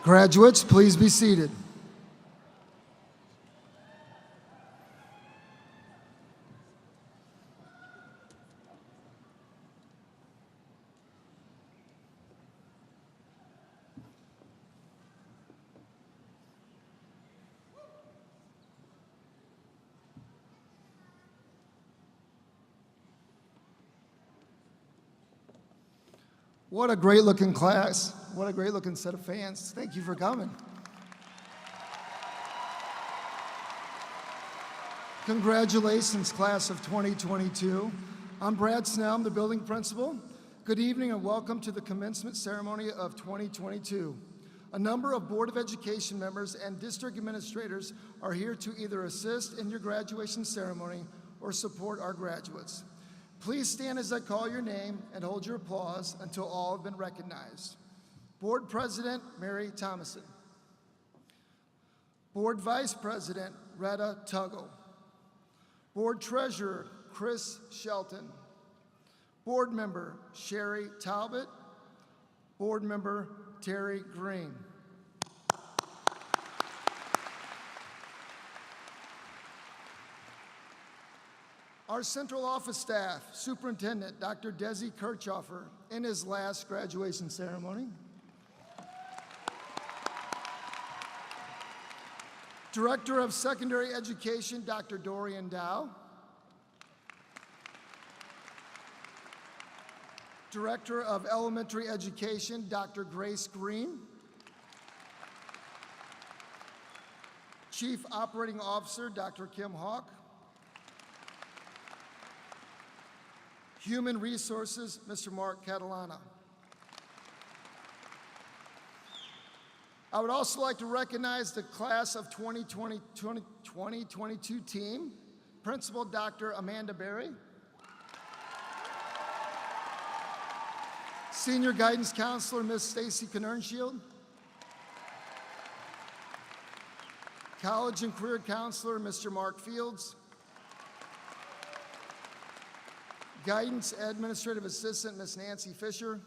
Graduates, please be seated. What a great looking class. What a great looking set of fans. Thank you for coming. Congratulations, class of 2022. I'm Brad Snell, I'm the building principal. Good evening and welcome to the commencement ceremony of 2022. A number of Board of Education members and district administrators are here to either assist in your graduation ceremony or support our graduates. Please stand as I call your name and hold your applause until all have been recognized. Board President, Mary Thomason. Board Vice President, Retta Tuggle. Board Treasurer, Chris Shelton. Board Member, Sherry Talbot. Board Member, Terry Green. Our central office staff, Superintendent Dr. Desi Kirchhoffer, in his last graduation ceremony. Director of Secondary Education, Dr. Dorian Dow. Director of Elementary Education, Dr. Grace Green. Chief Operating Officer, Dr. Kim Hawk. Human Resources, Mr. Mark Catalana. I would also like to recognize the class of 2022 team, Principal Dr. Amanda Berry, Senior Guidance Counselor, Ms. Stacy Knernshield, College and Career Counselor, Mr. Mark Fields, Guidance Administrative Assistant, Ms. Nancy Fisher,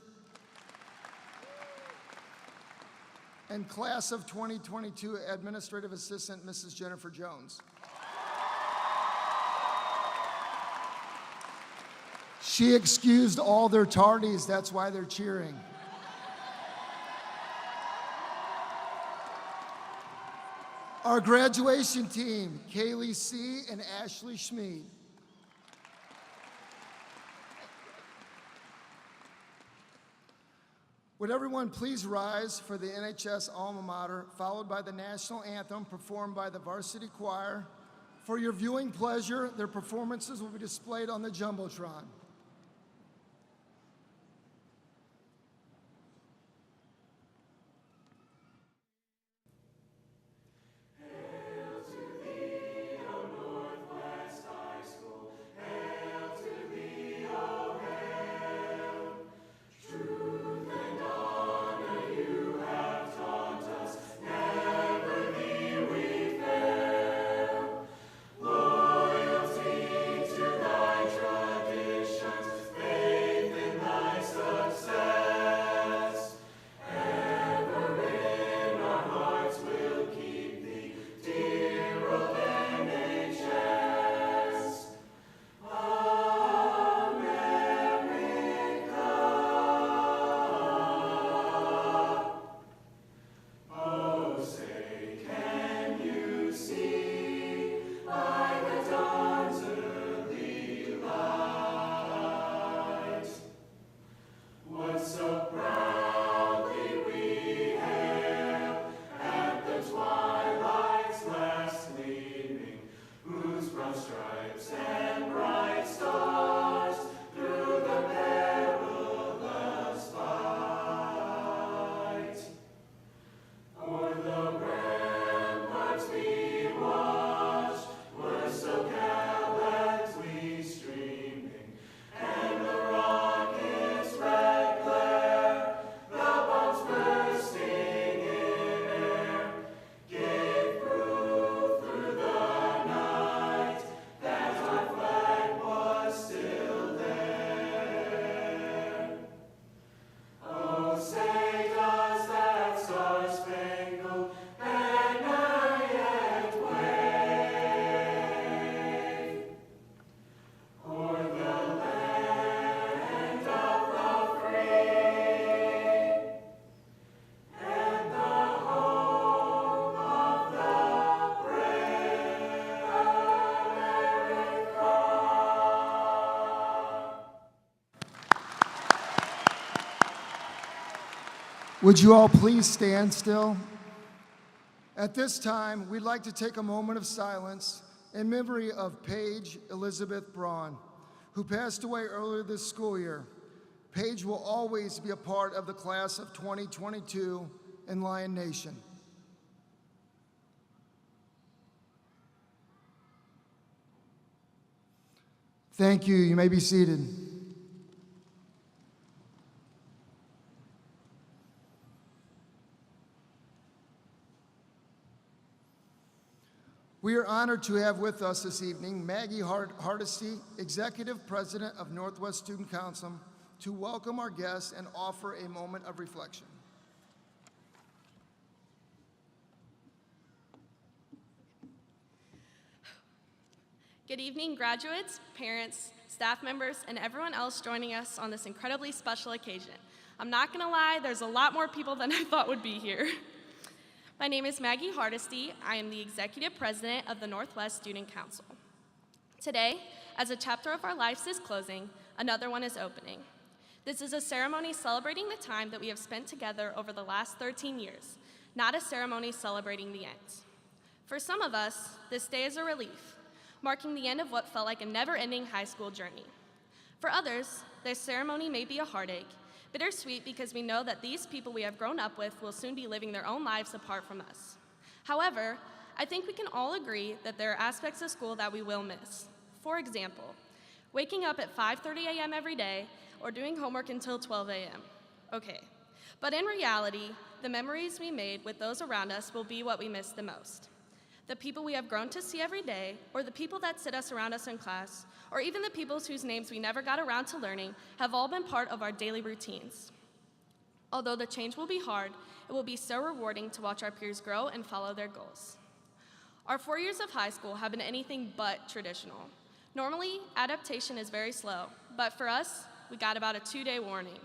and Class of 2022 Administrative Assistant, Mrs. Jennifer Jones. She excused all their tardies, that's why they're cheering. Our graduation team, Kaylee C. and Ashley Schmid. Would everyone please rise for the NHS alma mater, followed by the national anthem performed by the varsity choir. For your viewing pleasure, their performances will be displayed on the Jumbotron. Tradition. Would you all please stand still? At this time, we'd like to take a moment of silence in memory of Paige Elizabeth Braun, who passed away earlier this school year. Paige will always be a part of the class of 2022 in Lion Nation. Thank you. You may be seated. We are honored to have with us this evening Maggie Hardesty, Executive President of Northwest Student Council, to welcome our guests and offer a moment of reflection. Good evening, graduates, parents, staff members, and everyone else joining us on this incredibly special occasion. I'm not gonna lie, there's a lot more people than I thought would be here. My name is Maggie Hardesty. I am the Executive President of the Northwest Student Council. Today, as a chapter of our lives is closing, another one is opening. This is a ceremony celebrating the time that we have spent together over the last 13 years, not a ceremony celebrating the end. For some of us, this day is a relief, marking the end of what felt like a never-ending high school journey. For others, this ceremony may be a heartache, bittersweet because we know that these people we have grown up with will soon be living their own lives apart from us. However, I think we can all agree that there are aspects of school that we will miss. For example, waking up at 5:30 a.m. every day or doing homework until 12 a.m. Okay, but in reality, the memories we made with those around us will be what we miss the most. The people we have grown to see every day, or the people that sit us around us in class, or even the people whose names we never got around to learning, have all been part of our daily routines. Although the change will be hard, it will be so rewarding to watch our peers grow and follow their goals. Our 4 years of high school have been anything but traditional. Normally, adaptation is very slow, but for us, we got about a 2-day warning.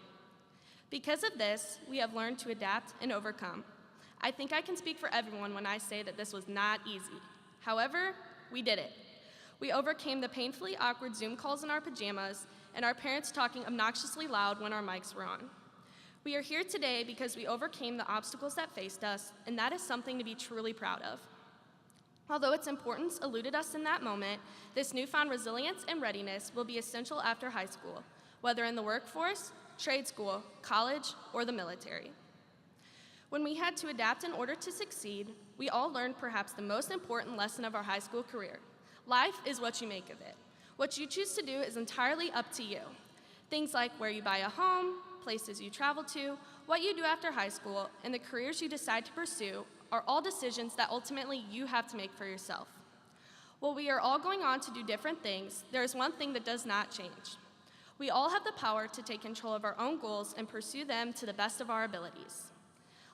Because of this, we have learned to adapt and overcome. I think I can speak for everyone when I say that this was not easy. However, we did it. We overcame the painfully awkward Zoom calls in our pajamas and our parents talking obnoxiously loud when our mics were on. We are here today because we overcame the obstacles that faced us, and that is something to be truly proud of. Although its importance eluded us in that moment, this newfound resilience and readiness will be essential after high school, whether in the workforce, trade school, college, or the military. When we had to adapt in order to succeed, we all learned perhaps the most important lesson of our high school career. Life is what you make of it. What you choose to do is entirely up to you. Things like where you buy a home, places you travel to, what you do after high school, and the careers you decide to pursue are all decisions that ultimately you have to make for yourself. While we are all going on to do different things, there is one thing that does not change. We all have the power to take control of our own goals and pursue them to the best of our abilities.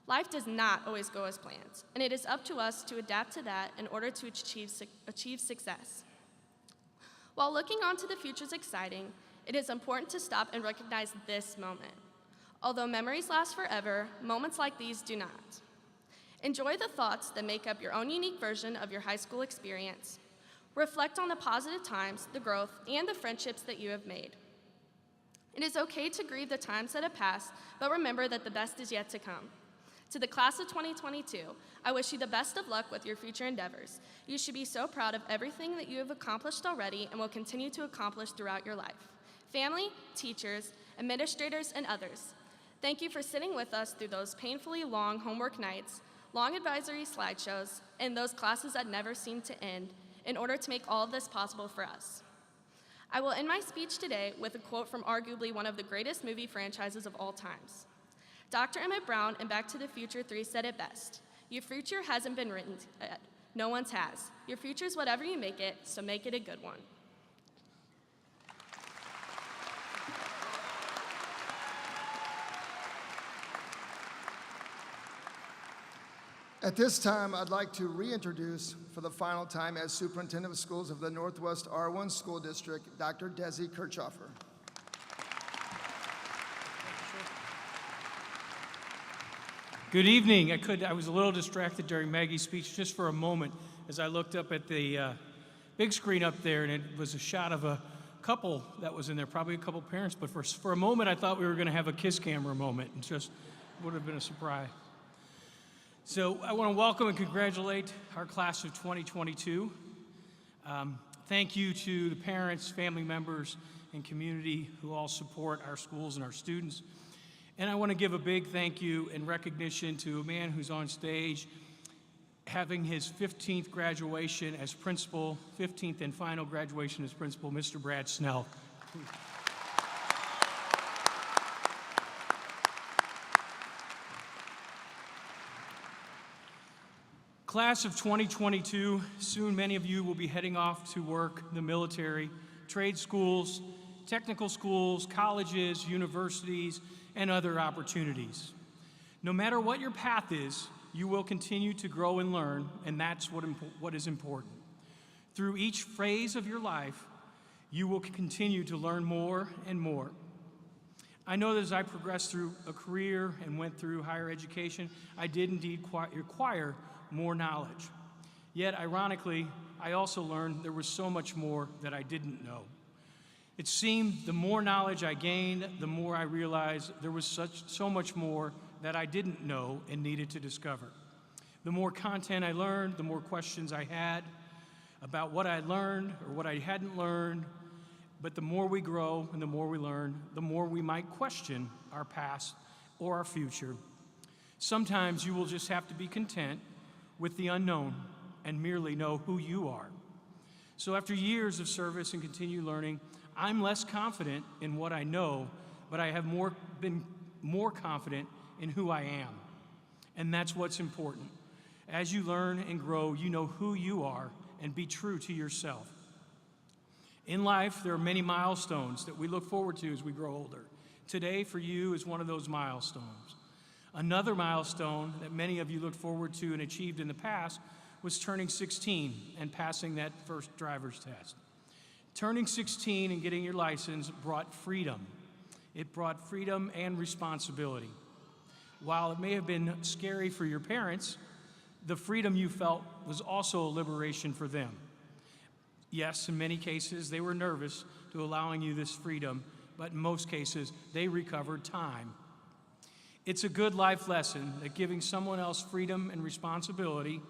Life does not always go as planned, and it is up to us to adapt to that in order to achieve success. While looking on to the future is exciting, it is important to stop and recognize this moment. Although memories last forever, moments like these do not. Enjoy the thoughts that make up your own unique version of your high school experience. Reflect on the positive times, the growth, and the friendships that you have made. It is okay to grieve the times that have passed, but remember that the best is yet to come. To the class of 2022, I wish you the best of luck with your future endeavors. You should be so proud of everything that you have accomplished already and will continue to accomplish throughout your life. Family, teachers, administrators, and others, thank you for sitting with us through those painfully long homework nights, long advisory slideshows, and those classes that never seemed to end in order to make all of this possible for us. I will end my speech today with a quote from arguably one of the greatest movie franchises of all times. Dr. Emmett Brown in Back to the Future 3 said it best. Your future hasn't been written yet. No one's has. Your future's whatever you make it, so make it a good one. At this time, I'd like to reintroduce for the final time as Superintendent of Schools of the Northwest R1 School District, Dr. Desi Kirchhoffer. Good evening. I was a little distracted during Maggie's speech just for a moment as I looked up at the big screen up there, and it was a shot of a couple that was in there, probably a couple parents, but for a moment I thought we were going to have a kiss camera moment and just would have been a surprise. So I want to welcome and congratulate our class of 2022. Thank you to the parents, family members, and community who all support our schools and our students. And I want to give a big thank you and recognition to a man who's on stage having his 15th graduation as principal, 15th and final graduation as principal, Mr. Brad Snell. Class of 2022, soon many of you will be heading off to work, the military, trade schools, technical schools, colleges, universities, and other opportunities. No matter what your path is, you will continue to grow and learn, and that's what is important. Through each phase of your life, you will continue to learn more and more. I know that as I progressed through a career and went through higher education, I did indeed require more knowledge. Yet, ironically, I also learned there was so much more that I didn't know. It seemed the more knowledge I gained, the more I realized there was so much more that I didn't know and needed to discover. The more content I learned, the more questions I had about what I learned or what I hadn't learned. But the more we grow and the more we learn, the more we might question our past or our future. Sometimes you will just have to be content with the unknown and merely know who you are. So after years of service and continued learning, I'm less confident in what I know, but I have been more confident in who I am. And that's what's important. As you learn and grow, you know who you are and be true to yourself. In life, there are many milestones that we look forward to as we grow older. Today, for you, is one of those milestones. Another milestone that many of you looked forward to and achieved in the past was turning 16 and passing that first driver's test. Turning 16 and getting your license brought freedom. It brought freedom and responsibility. While it may have been scary for your parents, the freedom you felt was also a liberation for them. Yes, in many cases, they were nervous to allowing you this freedom, but in most cases, they recovered time. It's a good life lesson that giving someone else freedom and responsibility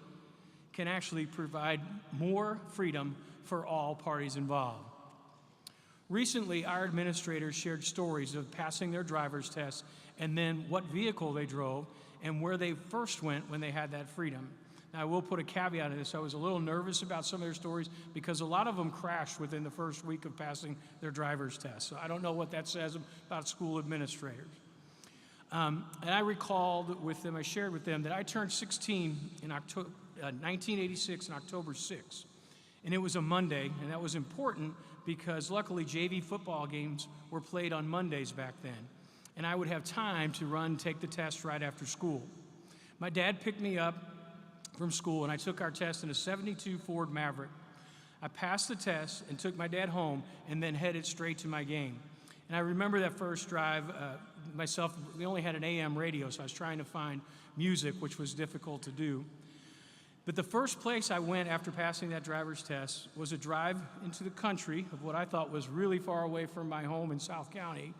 can actually provide more freedom for all parties involved. Recently, our administrators shared stories of passing their driver's test and then what vehicle they drove and where they first went when they had that freedom. Now, I will put a caveat in this. I was a little nervous about some of their stories because a lot of them crashed within the first week of passing their driver's test. So I don't know what that says about school administrators. And I recalled with them, I shared with them that I turned 16 in 1986 on October 6th. And it was a Monday, and that was important because luckily JV football games were played on Mondays back then. And I would have time to run and take the test right after school. My dad picked me up from school, and I took our test in a '72 Ford Maverick. I passed the test and took my dad home and then headed straight to my game. And I remember that first drive, we only had an AM radio, so I was trying to find music, which was difficult to do. But the first place I went after passing that driver's test was a drive into the country of what I thought was really far away from my home in South County.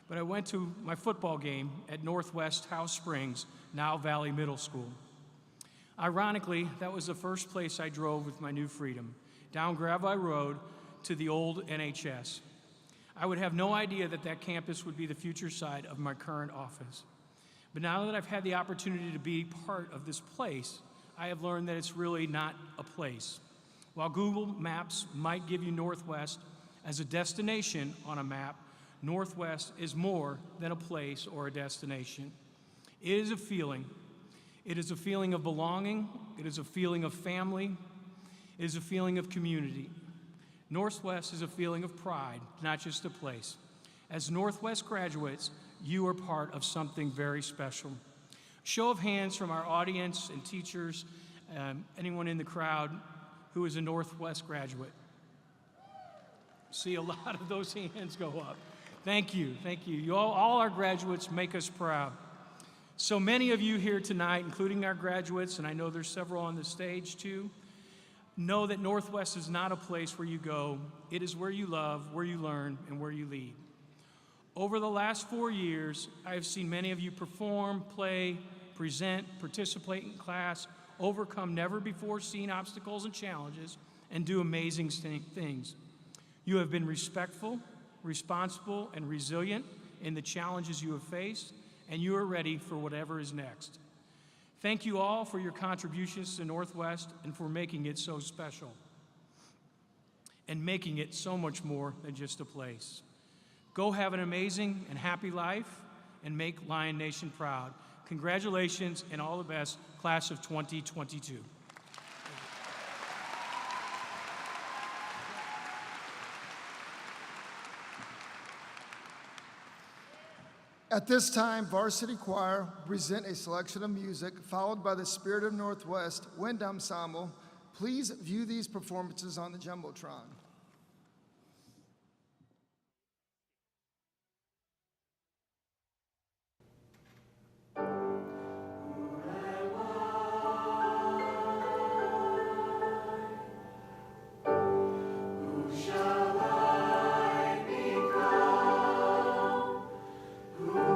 But I went to my football game at Northwest House Springs, now Valley Middle School. Ironically, that was the first place I drove with my new freedom, down Gravai Road to the old NHS. I would have no idea that that campus would be the future site of my current office. But now that I've had the opportunity to be part of this place, I have learned that it's really not a place. While Google Maps might give you Northwest as a destination on a map, Northwest is more than a place or a destination. It is a feeling. It is a feeling of belonging. It is a feeling of family. It is a feeling of community. Northwest is a feeling of pride, not just a place. As Northwest graduates, you are part of something very special. Show of hands from our audience and teachers, anyone in the crowd who is a Northwest graduate. See a lot of those hands go up. Thank you, thank you. You all our graduates make us proud. So many of you here tonight, including our graduates, and I know there's several on the stage too, know that Northwest is not a place where you go. It is where you love, where you learn, and where you lead. Over the last 4 years, I have seen many of you perform, play, present, participate in class, overcome never-before-seen obstacles and challenges, and do amazing things. You have been respectful, responsible, and resilient in the challenges you have faced, and you are ready for whatever is next. Thank you all for your contributions to Northwest and for making it so special and making it so much more than just a place. Go have an amazing and happy life and make Lion Nation proud. Congratulations and all the best, class of 2022. At this time, Varsity Choir will present a selection of music, followed by the Spirit of Northwest Wind Ensemble. Please view these performances on the Jumbotron. Who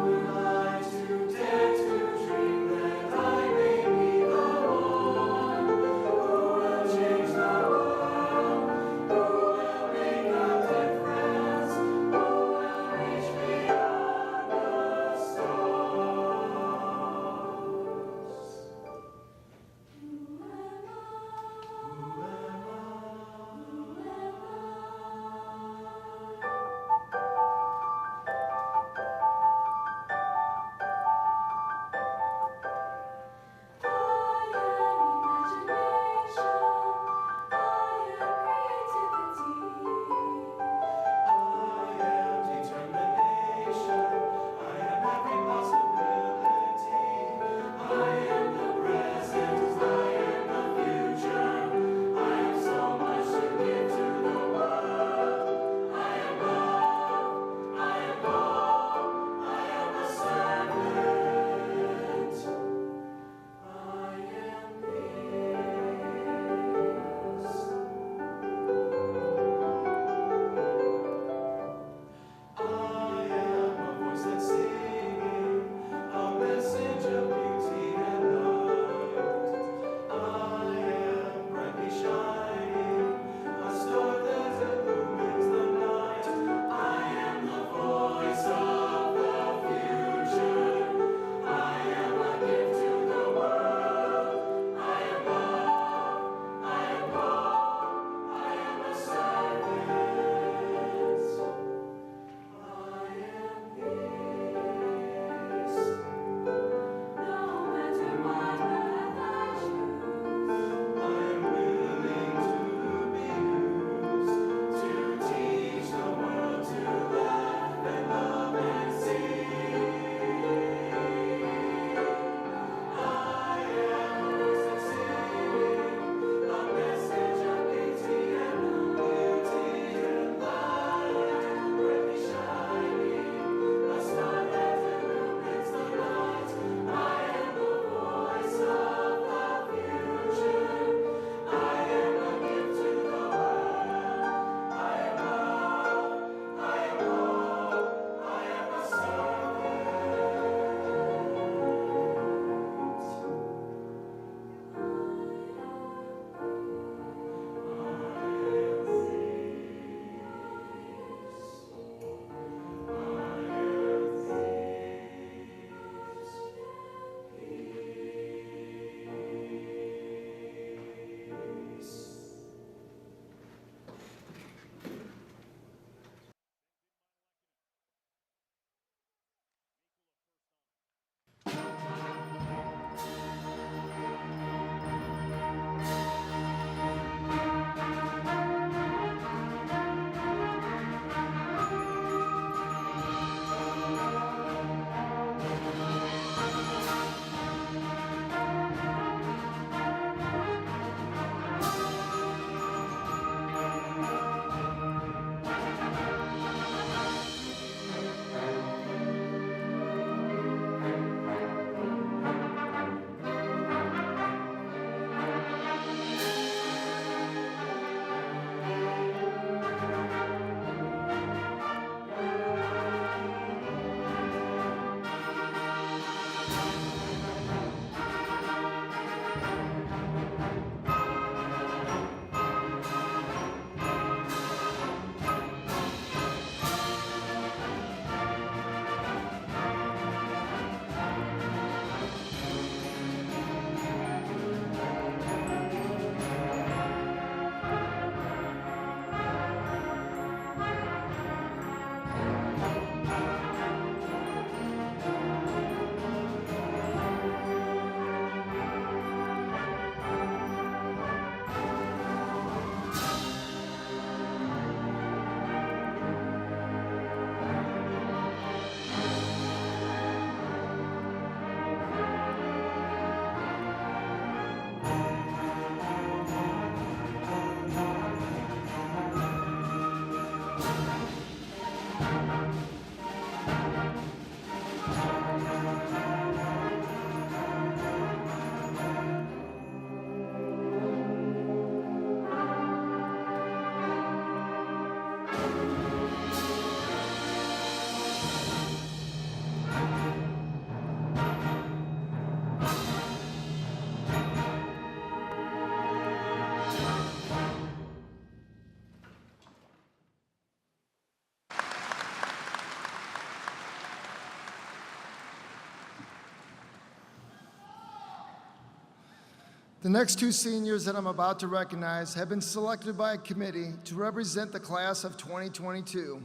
The next two seniors that I'm about to recognize have been selected by a committee to represent the class of 2022.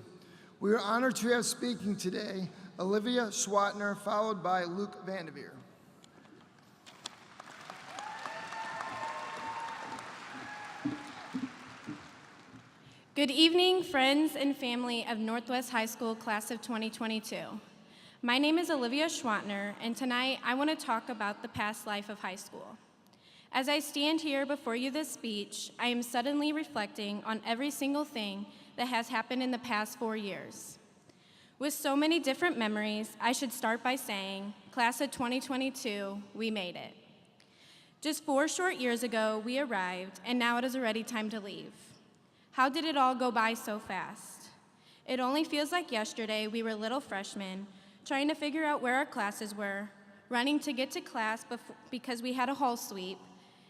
We are honored to have speaking today Olivia Schwatner, followed by Luke Vanderveer. Good evening, friends and family of Northwest High School Class of 2022. My name is Olivia Schwatner, and tonight I want to talk about the past life of high school. As I stand here before you this speech, I am suddenly reflecting on every single thing that has happened in the past 4 years. With so many different memories, I should start by saying, Class of 2022, we made it. Just 4 short years ago, we arrived, and now it is already time to leave. How did it all go by so fast? It only feels like yesterday we were little freshmen, trying to figure out where our classes were, running to get to class because we had a hall sweep,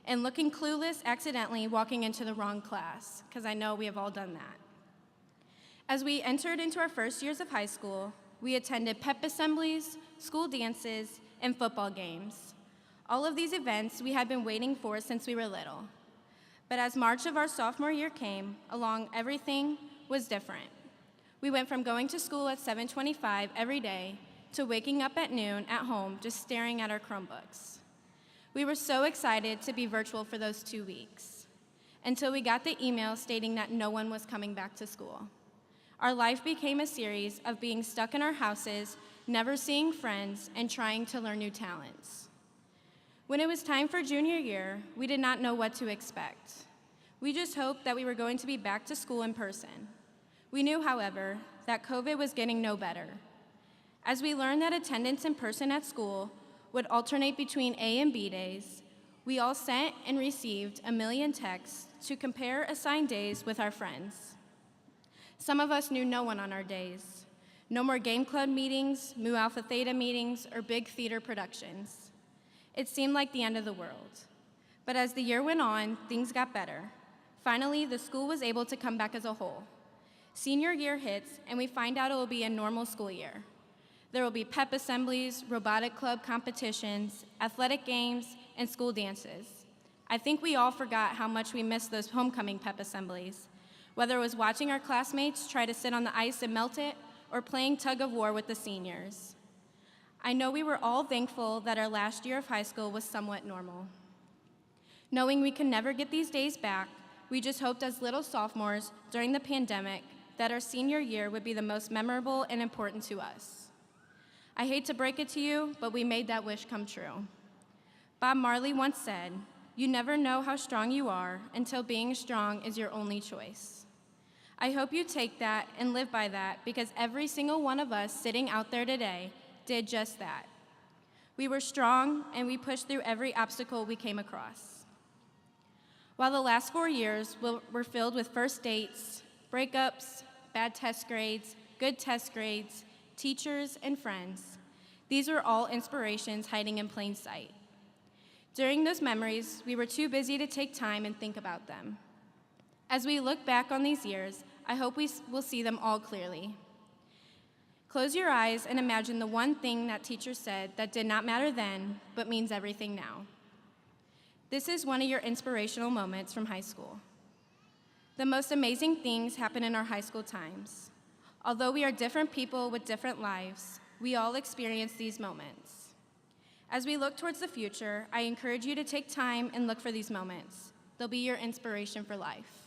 and looking clueless accidentally walking into the wrong class, because I know we have all done that. As we entered into our first years of high school, we attended pep assemblies, school dances, and football games. All of these events we had been waiting for since we were little. But as March of our sophomore year came along, everything was different. We went from going to school at 7:25 every day to waking up at noon at home just staring at our Chromebooks. We were so excited to be virtual for those 2 weeks, until we got the email stating that no one was coming back to school. Our life became a series of being stuck in our houses, never seeing friends, and trying to learn new talents. When it was time for junior year, we did not know what to expect. We just hoped that we were going to be back to school in person. We knew, however, that COVID was getting no better. As we learned that attendance in person at school would alternate between A and B days, we all sent and received a million texts to compare assigned days with our friends. Some of us knew no one on our days. No more game club meetings, Mu Alpha Theta meetings, or big theater productions. It seemed like the end of the world. But as the year went on, things got better. Finally, the school was able to come back as a whole. Senior year hits, and we find out it will be a normal school year. There will be pep assemblies, robotic club competitions, athletic games, and school dances. I think we all forgot how much we missed those homecoming pep assemblies, whether it was watching our classmates try to sit on the ice and melt it, or playing tug of war with the seniors. I know we were all thankful that our last year of high school was somewhat normal. Knowing we could never get these days back, we just hoped as little sophomores during the pandemic that our senior year would be the most memorable and important to us. I hate to break it to you, but we made that wish come true. Bob Marley once said, "You never know how strong you are until being strong is your only choice." I hope you take that and live by that, because every single one of us sitting out there today did just that. We were strong, and we pushed through every obstacle we came across. While the last 4 years were filled with first dates, breakups, bad test grades, good test grades, teachers, and friends, these were all inspirations hiding in plain sight. During those memories, we were too busy to take time and think about them. As we look back on these years, I hope we will see them all clearly. Close your eyes and imagine the one thing that teacher said that did not matter then, but means everything now. This is one of your inspirational moments from high school. The most amazing things happen in our high school times. Although we are different people with different lives, we all experience these moments. As we look towards the future, I encourage you to take time and look for these moments. They'll be your inspiration for life.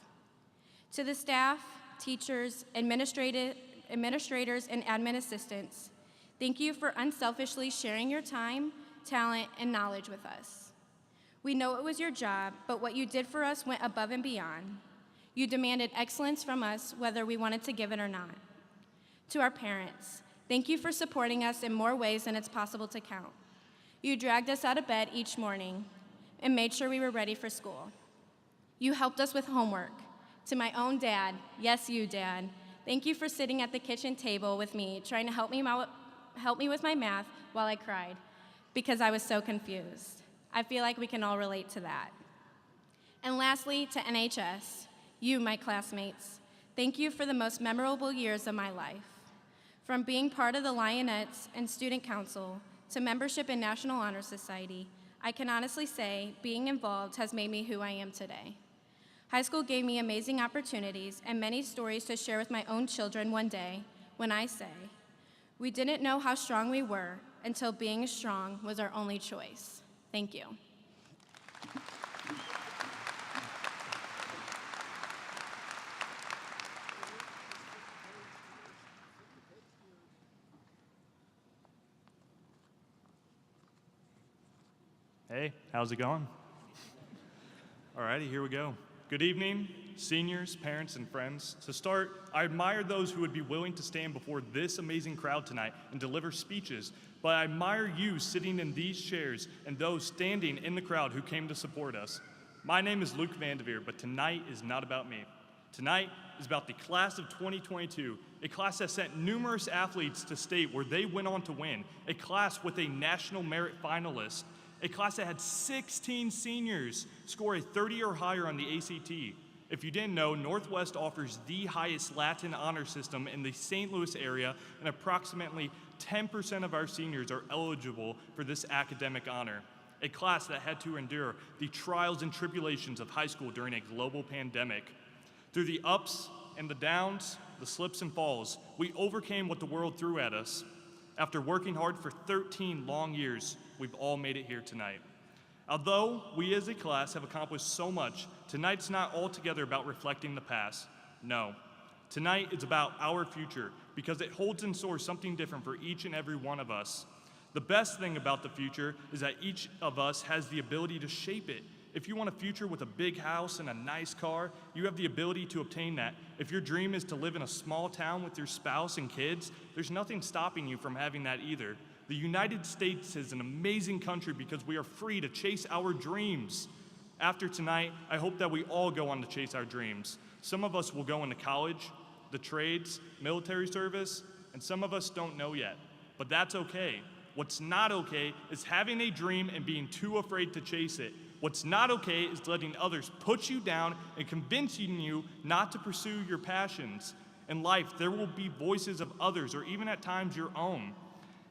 To the staff, teachers, administrators, and admin assistants, thank you for unselfishly sharing your time, talent, and knowledge with us. We know it was your job, but what you did for us went above and beyond. You demanded excellence from us, whether we wanted to give it or not. To our parents, thank you for supporting us in more ways than it's possible to count. You dragged us out of bed each morning and made sure we were ready for school. You helped us with homework. To my own dad, yes, you, Dad, thank you for sitting at the kitchen table with me, trying to help me with my math while I cried, because I was so confused. I feel like we can all relate to that. And lastly, to NHS, you, my classmates, thank you for the most memorable years of my life. From being part of the Lionettes and Student Council to membership in National Honor Society, I can honestly say being involved has made me who I am today. High school gave me amazing opportunities and many stories to share with my own children one day when I say, we didn't know how strong we were until being strong was our only choice. Thank you. Hey, how's it going? Alrighty, here we go. Good evening, seniors, parents, and friends. To start, I admire those who would be willing to stand before this amazing crowd tonight and deliver speeches, but I admire you sitting in these chairs and those standing in the crowd who came to support us. My name is Luke Vandeveer, but tonight is not about me. Tonight is about the class of 2022, a class that sent numerous athletes to state where they went on to win, a class with a national merit finalist, a class that had 16 seniors score a 30 or higher on the ACT. If you didn't know, Northwest offers the highest Latin honor system in the St. Louis area, and approximately 10% of our seniors are eligible for this academic honor. A class that had to endure the trials and tribulations of high school during a global pandemic. Through the ups and the downs, the slips and falls, we overcame what the world threw at us. After working hard for 13 long years, we've all made it here tonight. Although we as a class have accomplished so much, tonight's not altogether about reflecting the past. No. Tonight is about our future because it holds in store something different for each and every one of us. The best thing about the future is that each of us has the ability to shape it. If you want a future with a big house and a nice car, you have the ability to obtain that. If your dream is to live in a small town with your spouse and kids, there's nothing stopping you from having that either. The United States is an amazing country because we are free to chase our dreams. After tonight, I hope that we all go on to chase our dreams. Some of us will go into college, the trades, military service, and some of us don't know yet. But that's okay. What's not okay is having a dream and being too afraid to chase it. What's not okay is letting others put you down and convincing you not to pursue your passions. In life, there will be voices of others, or even at times your own.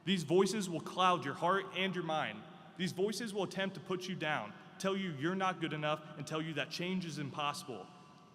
These voices will cloud your heart and your mind. These voices will attempt to put you down, tell you you're not good enough, and tell you that change is impossible.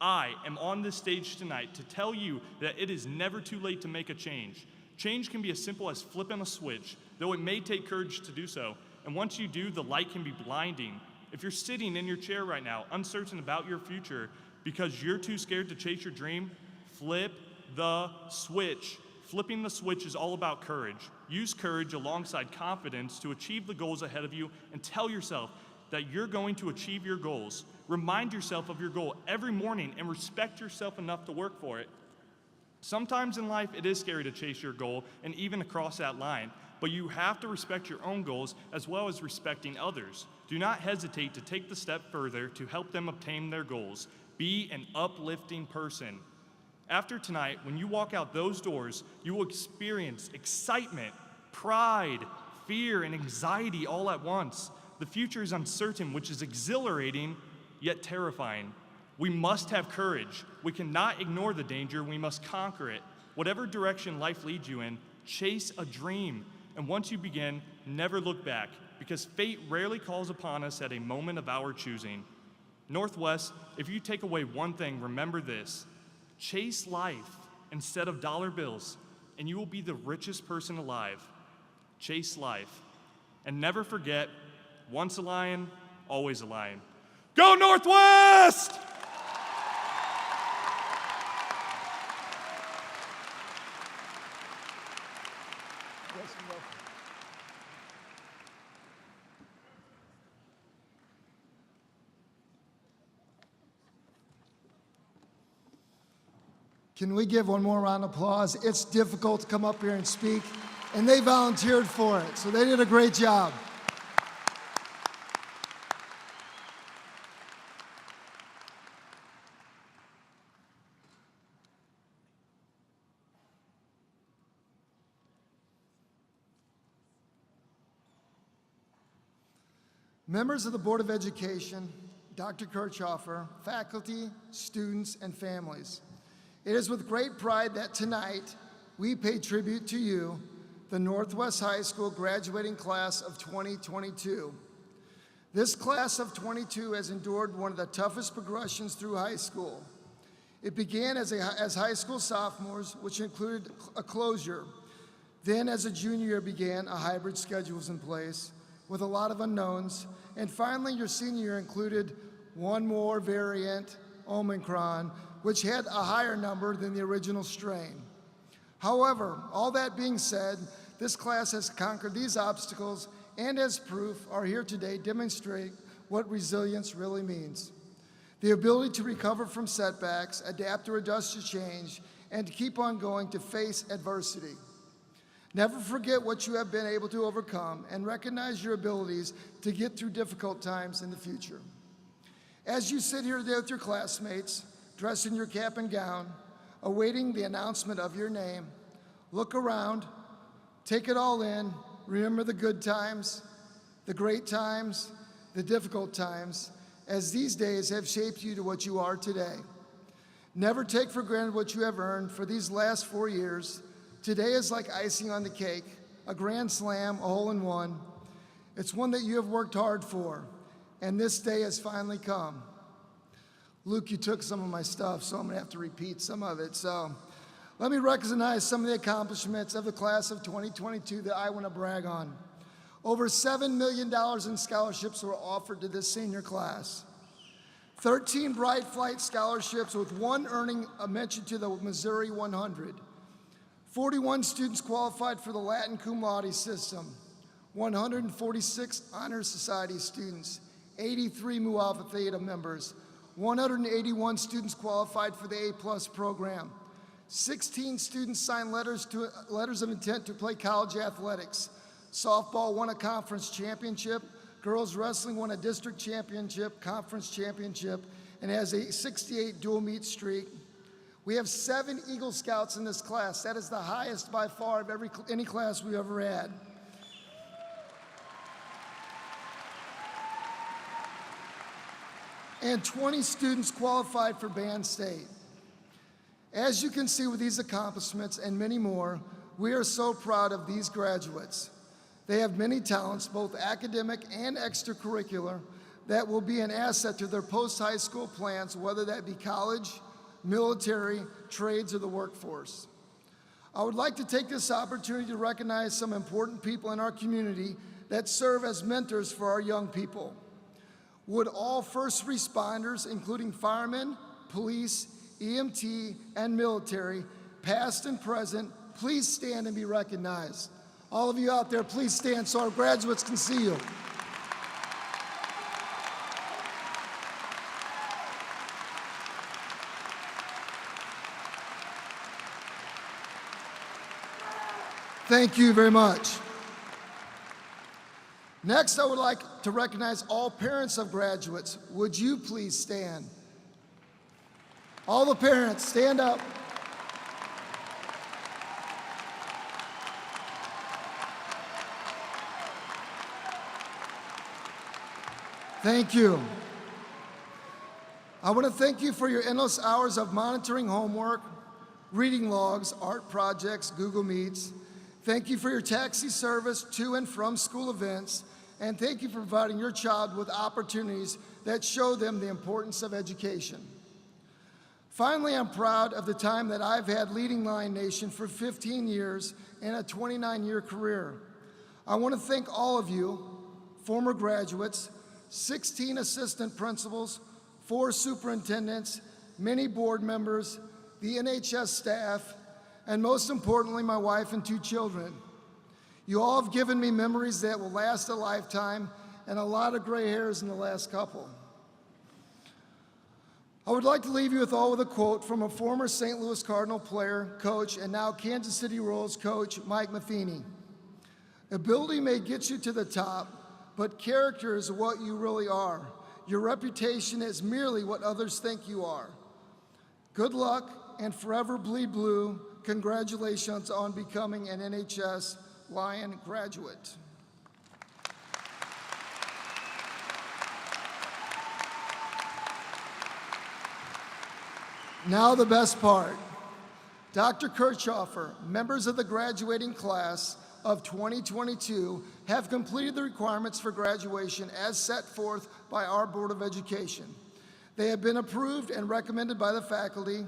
I am on this stage tonight to tell you that it is never too late to make a change. Change can be as simple as flipping a switch, though it may take courage to do so. And once you do, the light can be blinding. If you're sitting in your chair right now, uncertain about your future because you're too scared to chase your dream, flip the switch. Flipping the switch is all about courage. Use courage alongside confidence to achieve the goals ahead of you and tell yourself that you're going to achieve your goals. Remind yourself of your goal every morning and respect yourself enough to work for it. Sometimes in life, it is scary to chase your goal and even to cross that line, but you have to respect your own goals as well as respecting others. Do not hesitate to take the step further to help them obtain their goals. Be an uplifting person. After tonight, when you walk out those doors, you will experience excitement, pride, fear, and anxiety all at once. The future is uncertain, which is exhilarating, yet terrifying. We must have courage. We cannot ignore the danger. We must conquer it. Whatever direction life leads you in, chase a dream. And once you begin, never look back, because fate rarely calls upon us at a moment of our choosing. Northwest, if you take away one thing, remember this. Chase life instead of dollar bills, and you will be the richest person alive. Chase life. And never forget, once a lion, always a lion. Go Northwest! Can we give one more round of applause? It's difficult to come up here and speak, and they volunteered for it, so they did a great job. Members of the Board of Education, Dr. Kirchhofer, faculty, students, and families, it is with great pride that tonight we pay tribute to you, the Northwest High School graduating class of 2022. This class of 22 has endured one of the toughest progressions through high school. It began as high school sophomores, which included a closure. Then as a junior year began, a hybrid schedule was in place with a lot of unknowns. And finally, your senior year included one more variant, Omicron, which had a higher number than the original strain. However, all that being said, this class has conquered these obstacles and as proof are here today demonstrate what resilience really means. The ability to recover from setbacks, adapt or adjust to change, and to keep on going to face adversity. Never forget what you have been able to overcome and recognize your abilities to get through difficult times in the future. As you sit here today with your classmates, dressed in your cap and gown, awaiting the announcement of your name, look around, take it all in, remember the good times, the great times, the difficult times, as these days have shaped you to what you are today. Never take for granted what you have earned for these last 4 years. Today is like icing on the cake, a grand slam, a hole-in-one. It's one that you have worked hard for, and this day has finally come. Luke, you took some of my stuff, so I'm gonna have to repeat some of it. So let me recognize some of the accomplishments of the class of 2022 that I wanna brag on. Over $7 million in scholarships were offered to this senior class. 13 Bright Flight scholarships with one earning a mention to the Missouri 100. 41 students qualified for the Latin cum laude system. 146 Honor Society students. 83 Mu Alpha Theta members. 181 students qualified for the A+ program. 16 students signed letters of intent to play college athletics. Softball won a conference championship. Girls wrestling won a district championship, conference championship, and has a 68 dual meet streak. We have 7 Eagle Scouts in this class. That is the highest by far of any class we've ever had. And 20 students qualified for band state. As you can see with these accomplishments and many more, we are so proud of these graduates. They have many talents, both academic and extracurricular, that will be an asset to their post-high school plans, whether that be college, military, trades, or the workforce. I would like to take this opportunity to recognize some important people in our community that serve as mentors for our young people. Would all first responders, including firemen, police, EMT, and military, past and present, please stand and be recognized. All of you out there, please stand so our graduates can see you. Thank you very much. Next, I would like to recognize all parents of graduates. Would you please stand? All the parents, stand up. Thank you. I want to thank you for your endless hours of monitoring homework, reading logs, art projects, Google Meets. Thank you for your taxi service to and from school events, and thank you for providing your child with opportunities that show them the importance of education. Finally, I'm proud of the time that I've had leading Lion Nation for 15 years and a 29-year career. I want to thank all of you, former graduates, 16 assistant principals, 4 superintendents, many board members, the NHS staff, and most importantly, my wife and 2 children. You all have given me memories that will last a lifetime and a lot of gray hairs in the last couple. I would like to leave you all with a quote from a former St. Louis Cardinal player, coach, and now Kansas City Royals coach, Mike Matheny. Ability may get you to the top, but character is what you really are. Your reputation is merely what others think you are. Good luck and forever bleed blue. Congratulations on becoming an NHS Lion graduate. Now the best part. Dr. Kirchhofer, members of the graduating class, of 2022 have completed the requirements for graduation as set forth by our Board of Education. They have been approved and recommended by the faculty.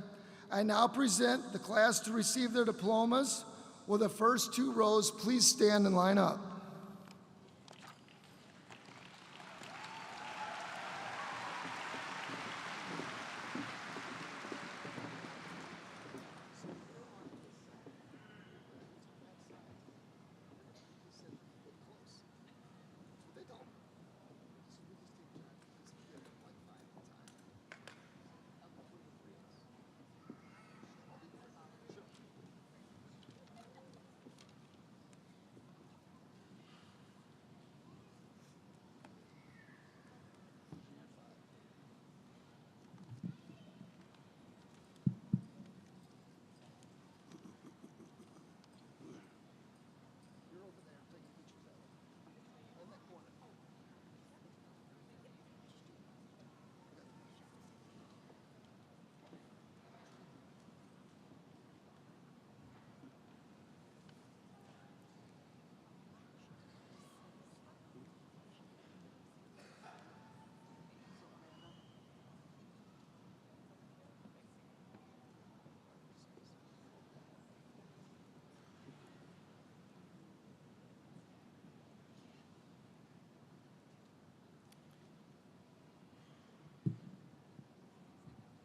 I now present the class to receive their diplomas. Will the first two rows please stand and line up?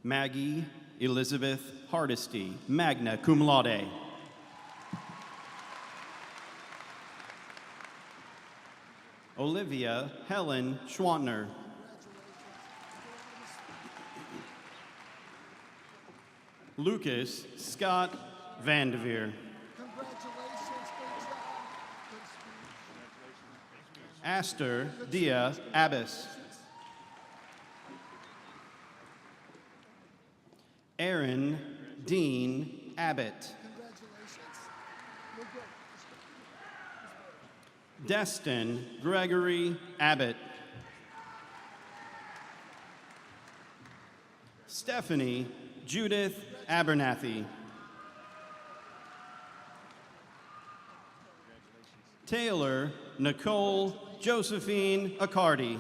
Maggie Elizabeth Hardesty, magna cum laude. Olivia Helen Schwantner. Lucas Scott Vandeveer. Congratulations, great job. Good speech. Aster Dia Abbas. Aaron Dean Abbott. Congratulations. You're good. Destin Gregory Abbott. Stephanie Judith Abernathy. Taylor Nicole Josephine Accardi.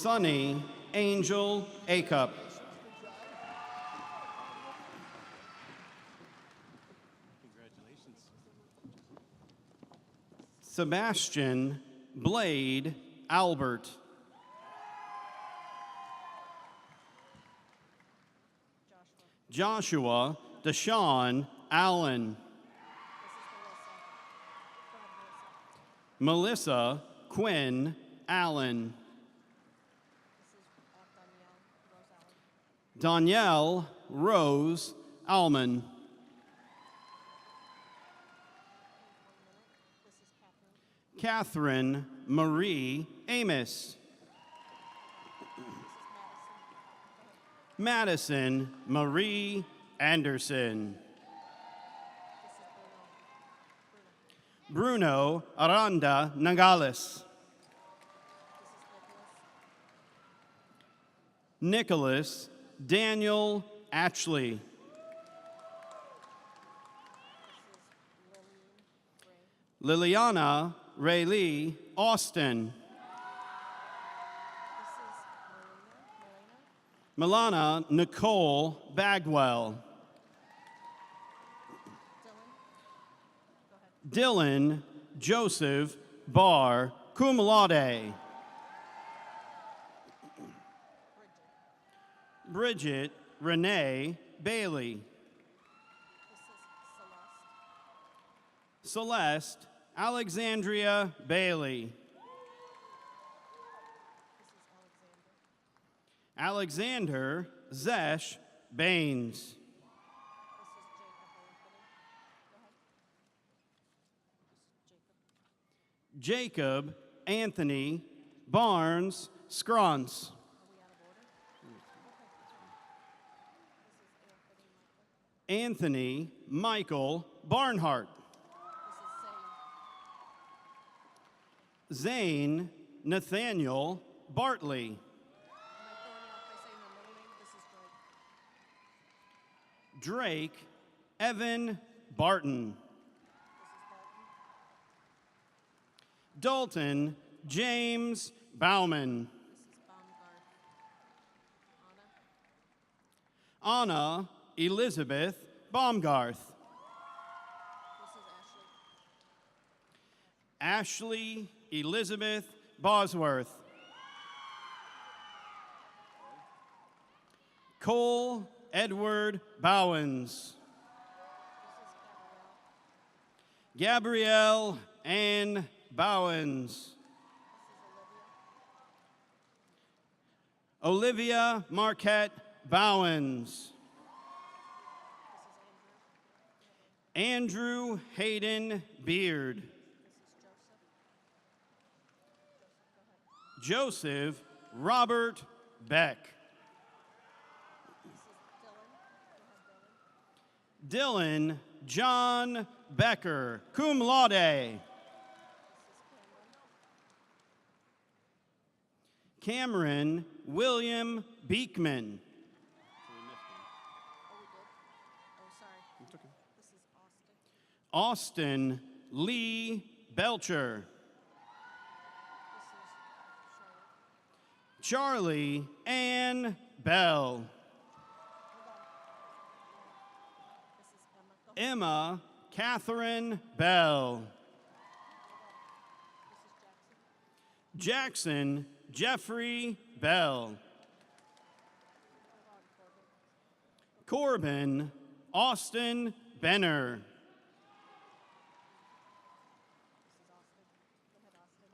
Sunny Angel Acup. Sebastian Blade Albert. Joshua Deshaun Allen. Melissa Quinn Allen. Danielle Rose Alman. Catherine Marie Amos. Madison Marie Anderson. Bruno Aranda Nagales. Nicholas Daniel Ashley. Liliana Raylee Austin. Milana Nicole Bagwell. Dylan Joseph Barr, cum laude. Bridget Renee Bailey. Celeste Alexandria Bailey. Alexander Zesh Baines. Jacob Anthony Barnes Scrons. Anthony Michael Barnhart. Zane Nathaniel Bartley. Drake Evan Barton. Dalton James Bauman. Anna Elizabeth Baumgarth. Ashley Elizabeth Bosworth. Cole Edward Bowens. Gabrielle Ann Bowens. Olivia Marquette Bowens. Andrew Hayden Beard. Joseph Robert Beck. Dylan John Becker, cum laude. Cameron William Beekman. Austin Lee Belcher. Charlie Ann Bell. Emma Catherine Bell. Jackson Jeffrey Bell. Corbin Austin Benner.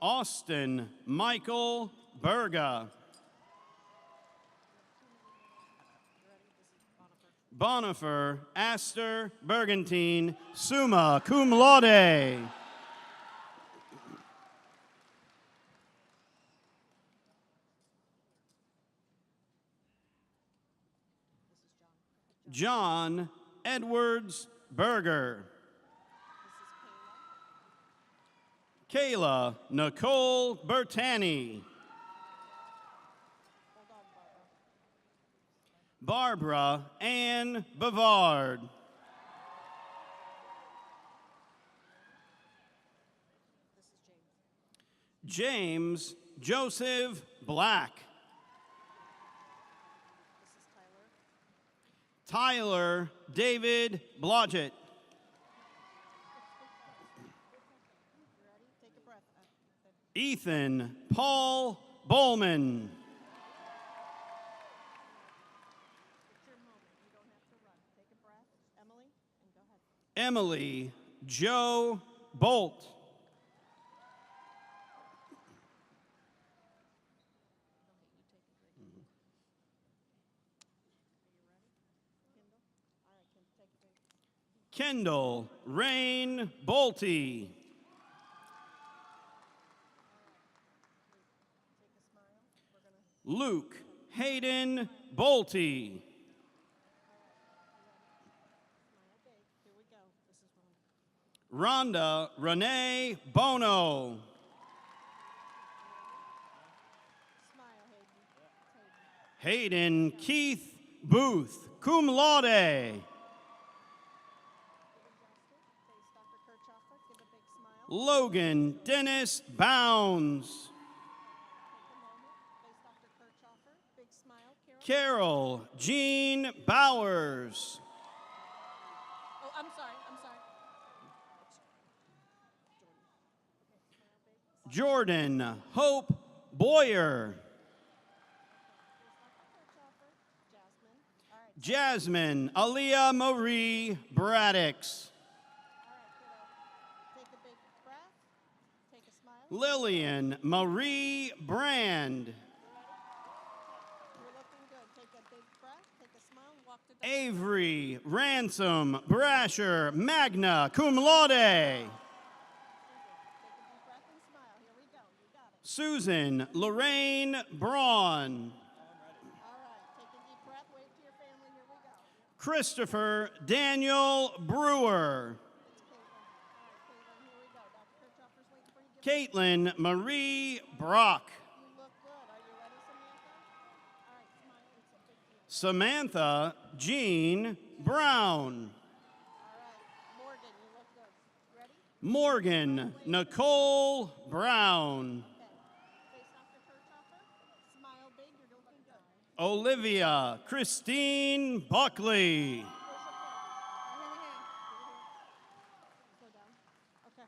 Austin Michael Berga. Bonifer Astor Bergantine, summa cum laude. John Edwards Berger. Kayla Nicole Bertani. Barbara Ann Bavard. James Joseph Black. Tyler David Blodgett. Ethan Paul Bowman. Emily Joe Bolt. Kendall Rain Bolte. Luke Hayden Bolte. Rhonda Renee Bono. Hayden Keith Booth, cum laude. Logan Dennis Bounds. Carol Jean Bowers. Oh, I'm sorry. Jordan Hope Boyer. Jasmine Aaliyah Marie Braddix. Take a big breath. Take a smile. Lillian Marie Brand. You're looking good. Take a big breath. Take a smile. Walk to the Avery Ransom Brasher, magna cum laude. Take a deep breath and smile. Here we go. You got it. Susan Lorraine Braun. All right. Take a deep breath. Wave to your family. Here we go. Christopher Daniel Brewer. It's Caitlin. Here we go. Dr. Kirchhoffer's waiting for you. Caitlin Marie Brock. You look good. Are you ready, Samantha? All right. Smile. It's a big deal. Samantha Jean Brown. All right, Morgan, you look good. Ready? Morgan Nicole Brown. Okay. Face off your fur topper. Smile big, you're looking good. Olivia Christine Buckley. Push up down. Go down. Okay.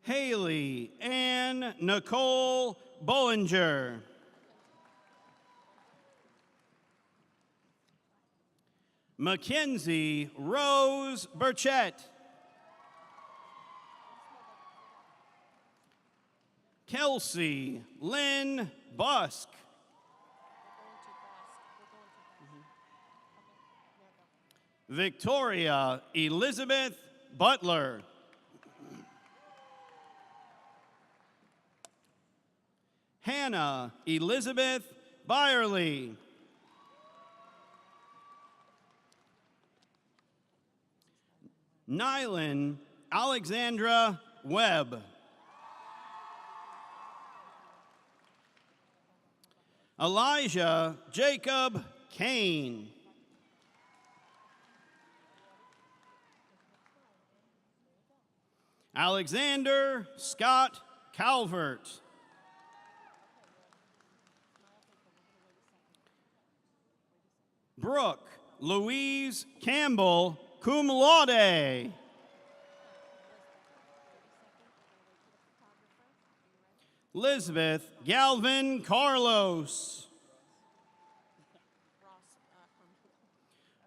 Haley Ann Nicole Bollinger. Mackenzie Rose Burchett. Kelsey Lynn Busk. Victoria Elizabeth Butler. Hannah Elizabeth Byerly. Nylan Alexandra Webb. Elijah Jacob Kane. Alexander Scott Calvert. Brooke Louise Campbell, cum laude. Elizabeth Galvin Carlos.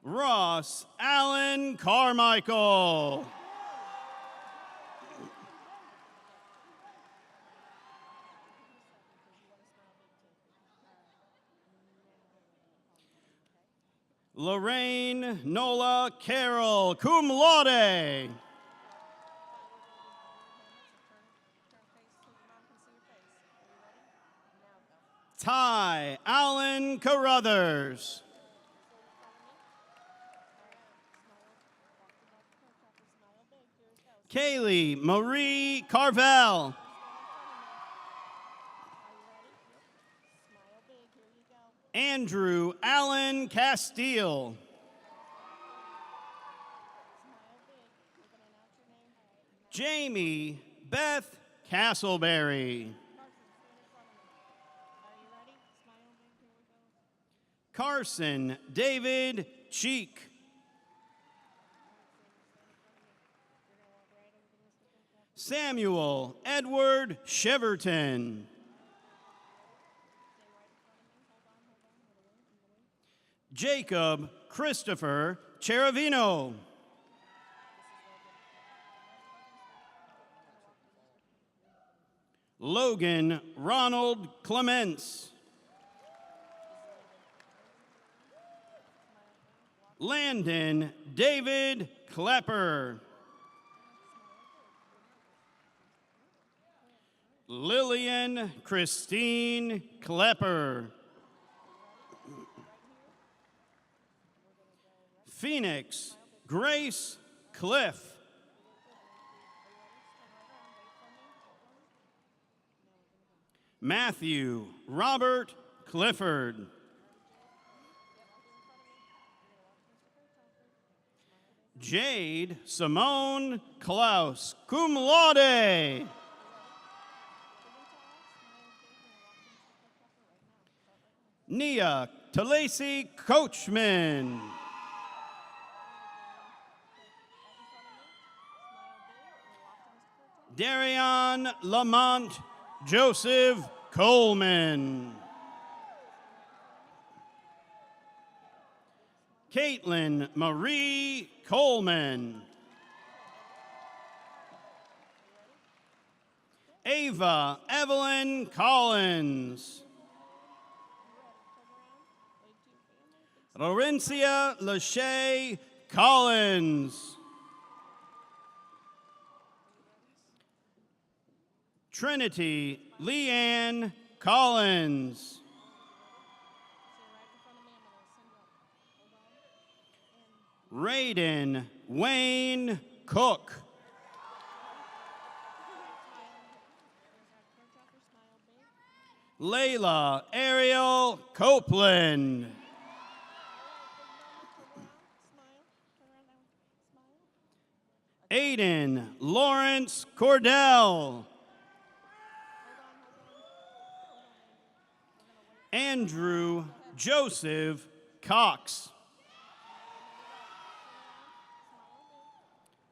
Ross Allen Carmichael. Lorraine Nola Carroll, cum laude. Turn face so your mom can see your face. Are you ready? Now go. Ty Allen Carruthers. Smile big. Here it goes. Kaylee Marie Carvel. Are you ready? Smile big. Here you go. Andrew Allen Castile. Smile big. We're going to announce your name. Jamie Beth Castleberry. Carson, stand in front of me. Are you ready? Smile big. Here we go. Carson David Cheek. Samuel Edward Shiverton. Jacob Christopher Cheravino. Logan Ronald Clements. Landon David Klepper. Lillian Christine Klepper. Phoenix Grace Cliff. Matthew Robert Clifford. Jade Simone Klaus, cum laude. Nia Talasi Coachman. Darion Lamont Joseph Coleman. Caitlin Marie Coleman. Ava Evelyn Collins. Laurencia Lachey Collins. Trinity Leanne Collins. Raiden Wayne Cook. Layla Ariel Copeland. Turn around now. Smile. Aiden Lawrence Cordell. Andrew Joseph Cox.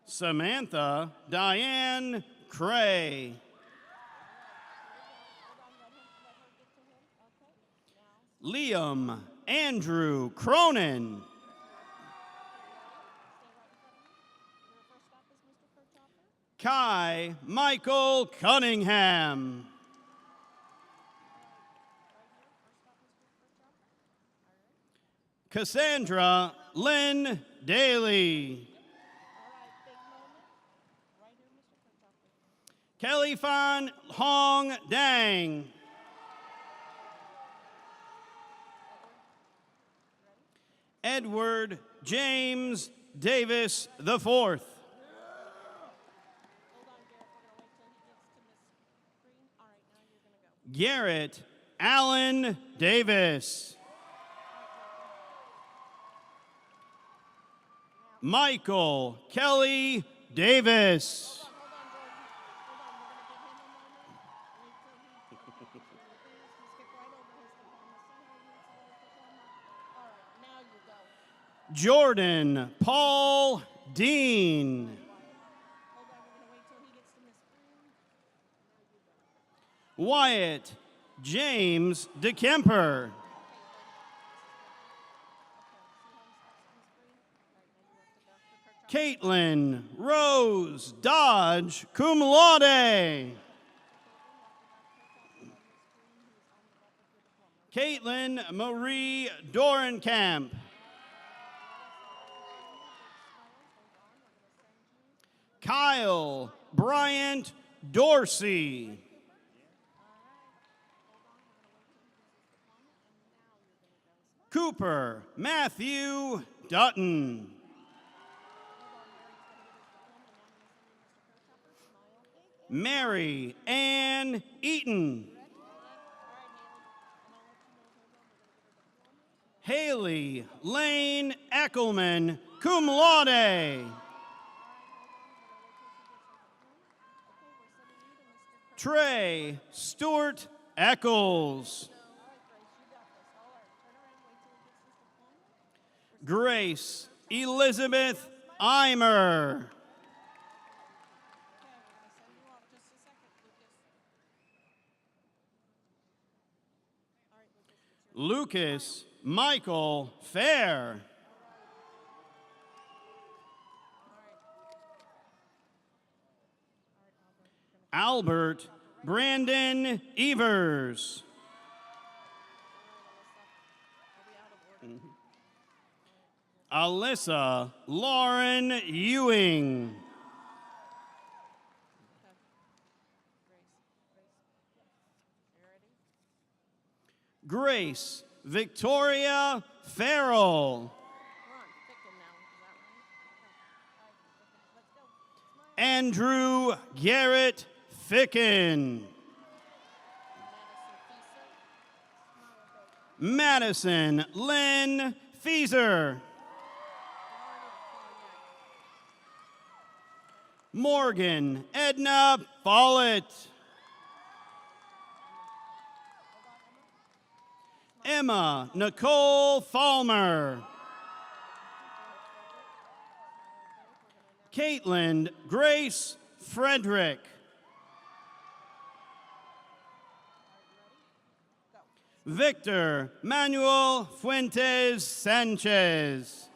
Samantha Diane Cray. Liam Andrew Cronin. Kai Michael Cunningham. Cassandra Lynn Daly. Kelly Fan Hong Dang. Edward James Davis IV. Garrett Allen Davis. Michael Kelly Davis. Jordan Paul Dean. Wyatt James DeKemper. Caitlin Rose Dodge, cum laude. Caitlin Marie Dorenkamp. Kyle Bryant Dorsey. Cooper Matthew Dutton. Mary Ann Eaton. Haley Lane Eckelman, cum laude. Trey Stuart Eccles. Grace Elizabeth Eimer. Lucas Michael Fair. Albert Brandon Evers. Alyssa Lauren Ewing. Grace Victoria Farrell. Andrew Garrett Ficken. Madison Lynn Feeser. Morgan Edna Follett. Emma Nicole Falmer. Caitlin Grace Frederick. Victor Manuel Fuentes Sanchez.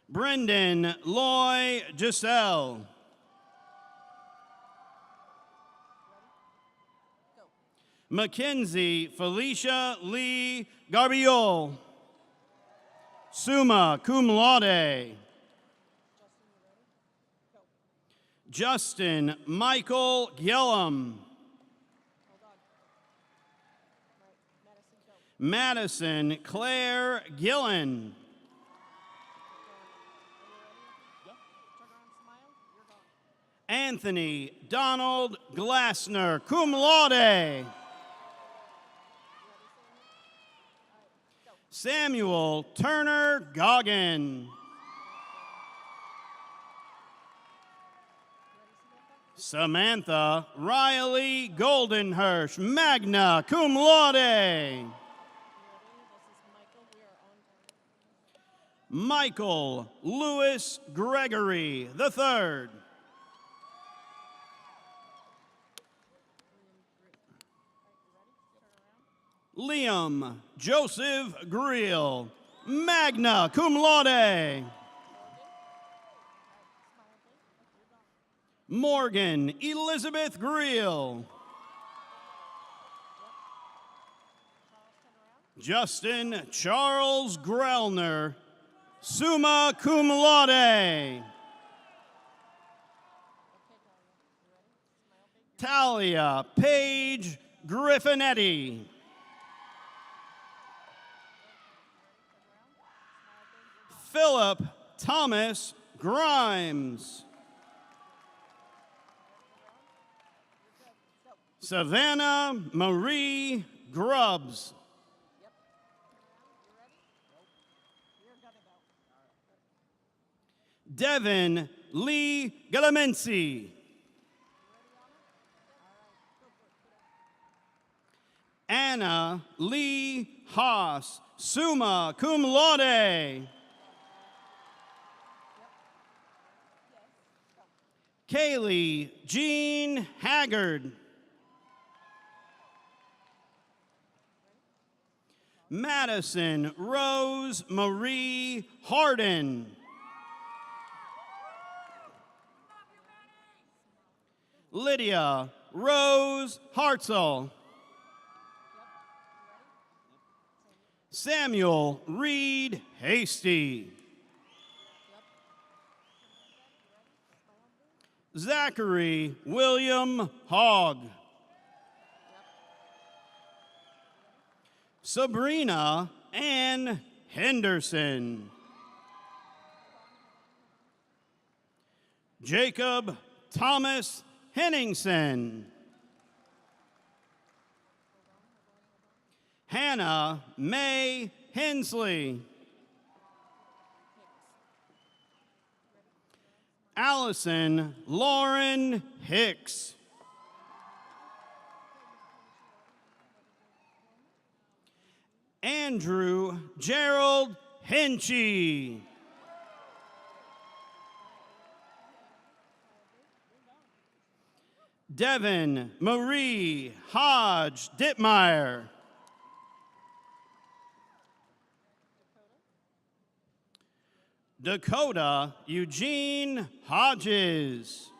Brendan Loy Giselle. Mackenzie Felicia Lee Garbiol. Summa cum laude. Justin Michael Gillum. Madison Claire Gillen. Anthony Donald Glassner, cum laude. Samuel Turner Goggin. Samantha Riley Goldenhirsch, magna cum laude. Ready? This is Michael. We are on time. Michael Lewis Gregory III. Liam Joseph Greel, magna cum laude. Morgan Elizabeth Greel. Justin Charles Grellner, summa cum laude. Talia Paige Griffinetti. Philip Thomas Grimes. Savannah Marie Grubbs. Devin Lee Galamensi. Anna Lee Haas, summa cum laude. Kaylee Jean Haggard. Madison Rose Marie Harden. Lydia Rose Hartzell. Samuel Reed Hasty. Zachary William Hogg. Sabrina Ann Henderson. Jacob Thomas Henningsen. Hannah May Hensley. Allison Lauren Hicks. Andrew Gerald Henchy. Devin Marie Hodge Dittmeyer. Dakota Eugene Hodges.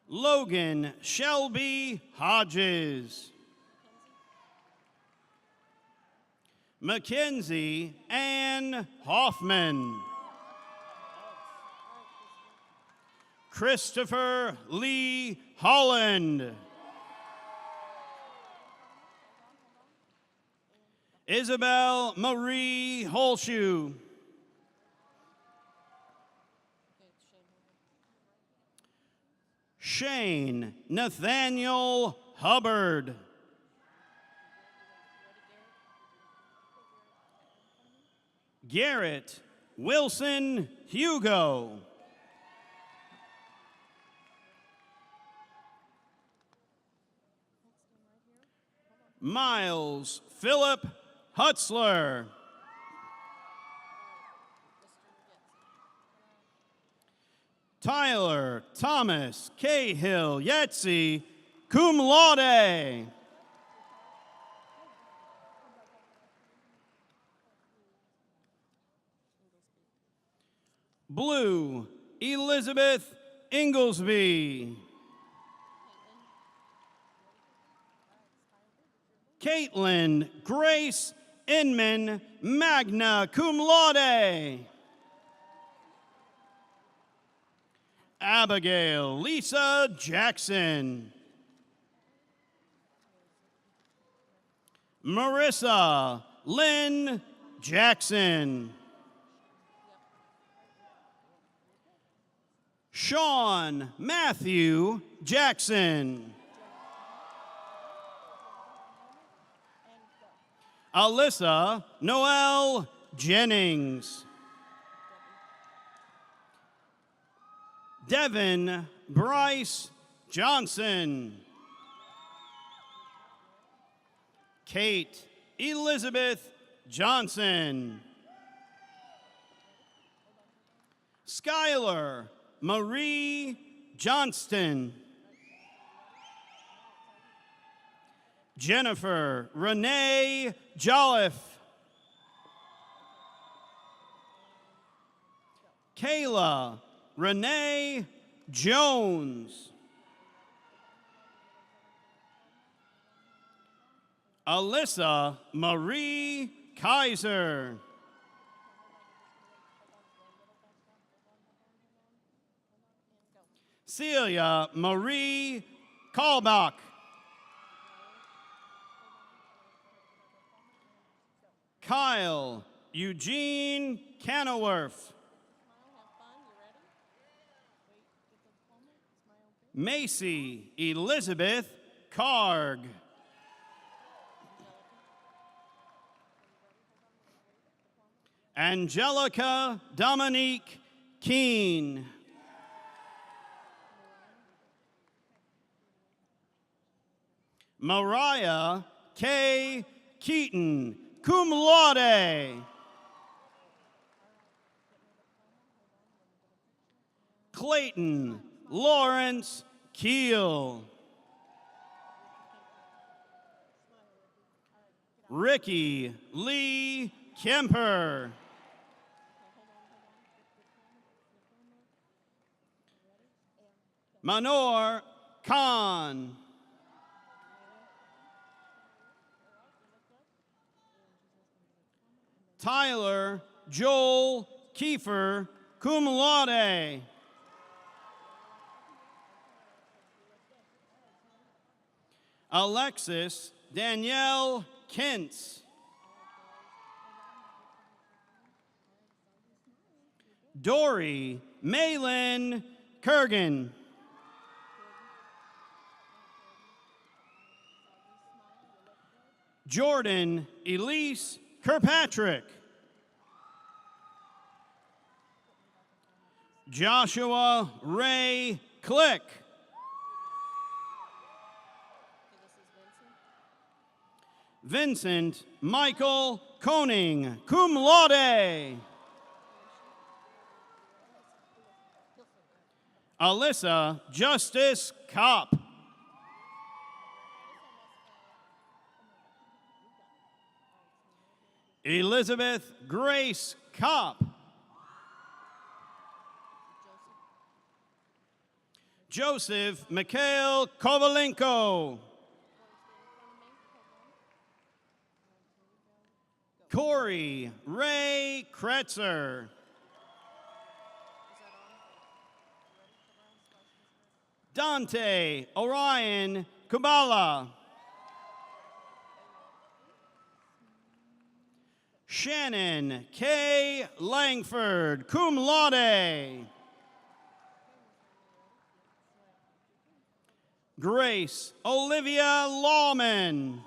Logan Shelby Hodges. Mackenzie Ann Hoffman. Christopher Lee Holland. Isabel Marie Holshoe. Shane Nathaniel Hubbard. Garrett Wilson Hugo. Miles Philip Hutzler. Tyler Thomas Cahill Yetzi, cum laude. Blue Elizabeth Inglesby. Caitlin Grace Inman, magna cum laude. Abigail Lisa Jackson. Marissa Lynn Jackson. Sean Matthew Jackson. Alyssa Noel Jennings. Devin Bryce Johnson. Kate Elizabeth Johnson. Skylar Marie Johnston. Jennifer Renee Jolliffe. Kayla Renee Jones. Alyssa Marie Kaiser. Celia Marie Kalbach. Kyle Eugene Canoworth. Macy Elizabeth Karg. Angelica Dominique Keene. Mariah K. Keaton, cum laude. Clayton Lawrence Keel. Ricky Lee Kemper. Manor Khan. Tyler Joel Kiefer, cum laude. Alexis Danielle Kentz. Dory Malin Kurgan. Jordan Elise Kirkpatrick. Joshua Ray Click. Vincent Michael Koning, cum laude. Alyssa Justice Kopp. Elizabeth Grace Kopp. Joseph Mikhail Kovalenko. Corey Ray Kretzer. Dante Orion Kubala. Shannon K. Langford, cum laude. Grace Olivia Lawman.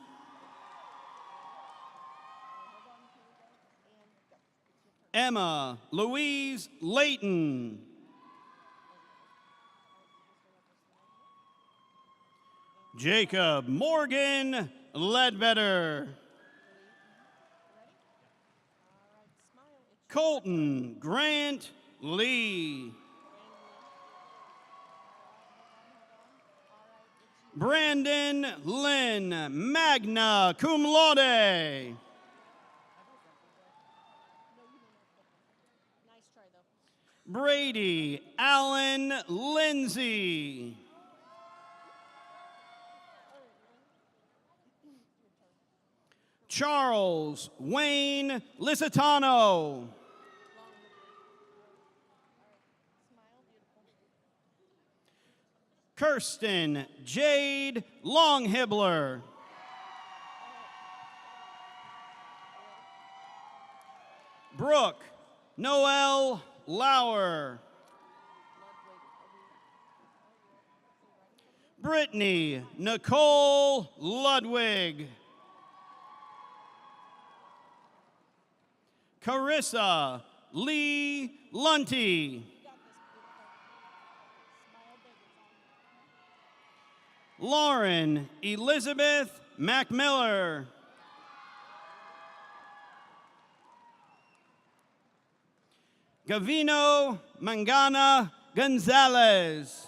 Emma Louise Layton. Jacob Morgan Ledbetter. Colton Grant Lee. Brandon Lynn, magna cum laude. Nice try, though. Brady Allen Lindsay. Charles Wayne Lisitano. Kirsten Jade Longhibler. Brooke Noel Lauer. Brittany Nicole Ludwig. Carissa Lee Lunty. Lauren Elizabeth McMiller. Gavino Mangana Gonzalez.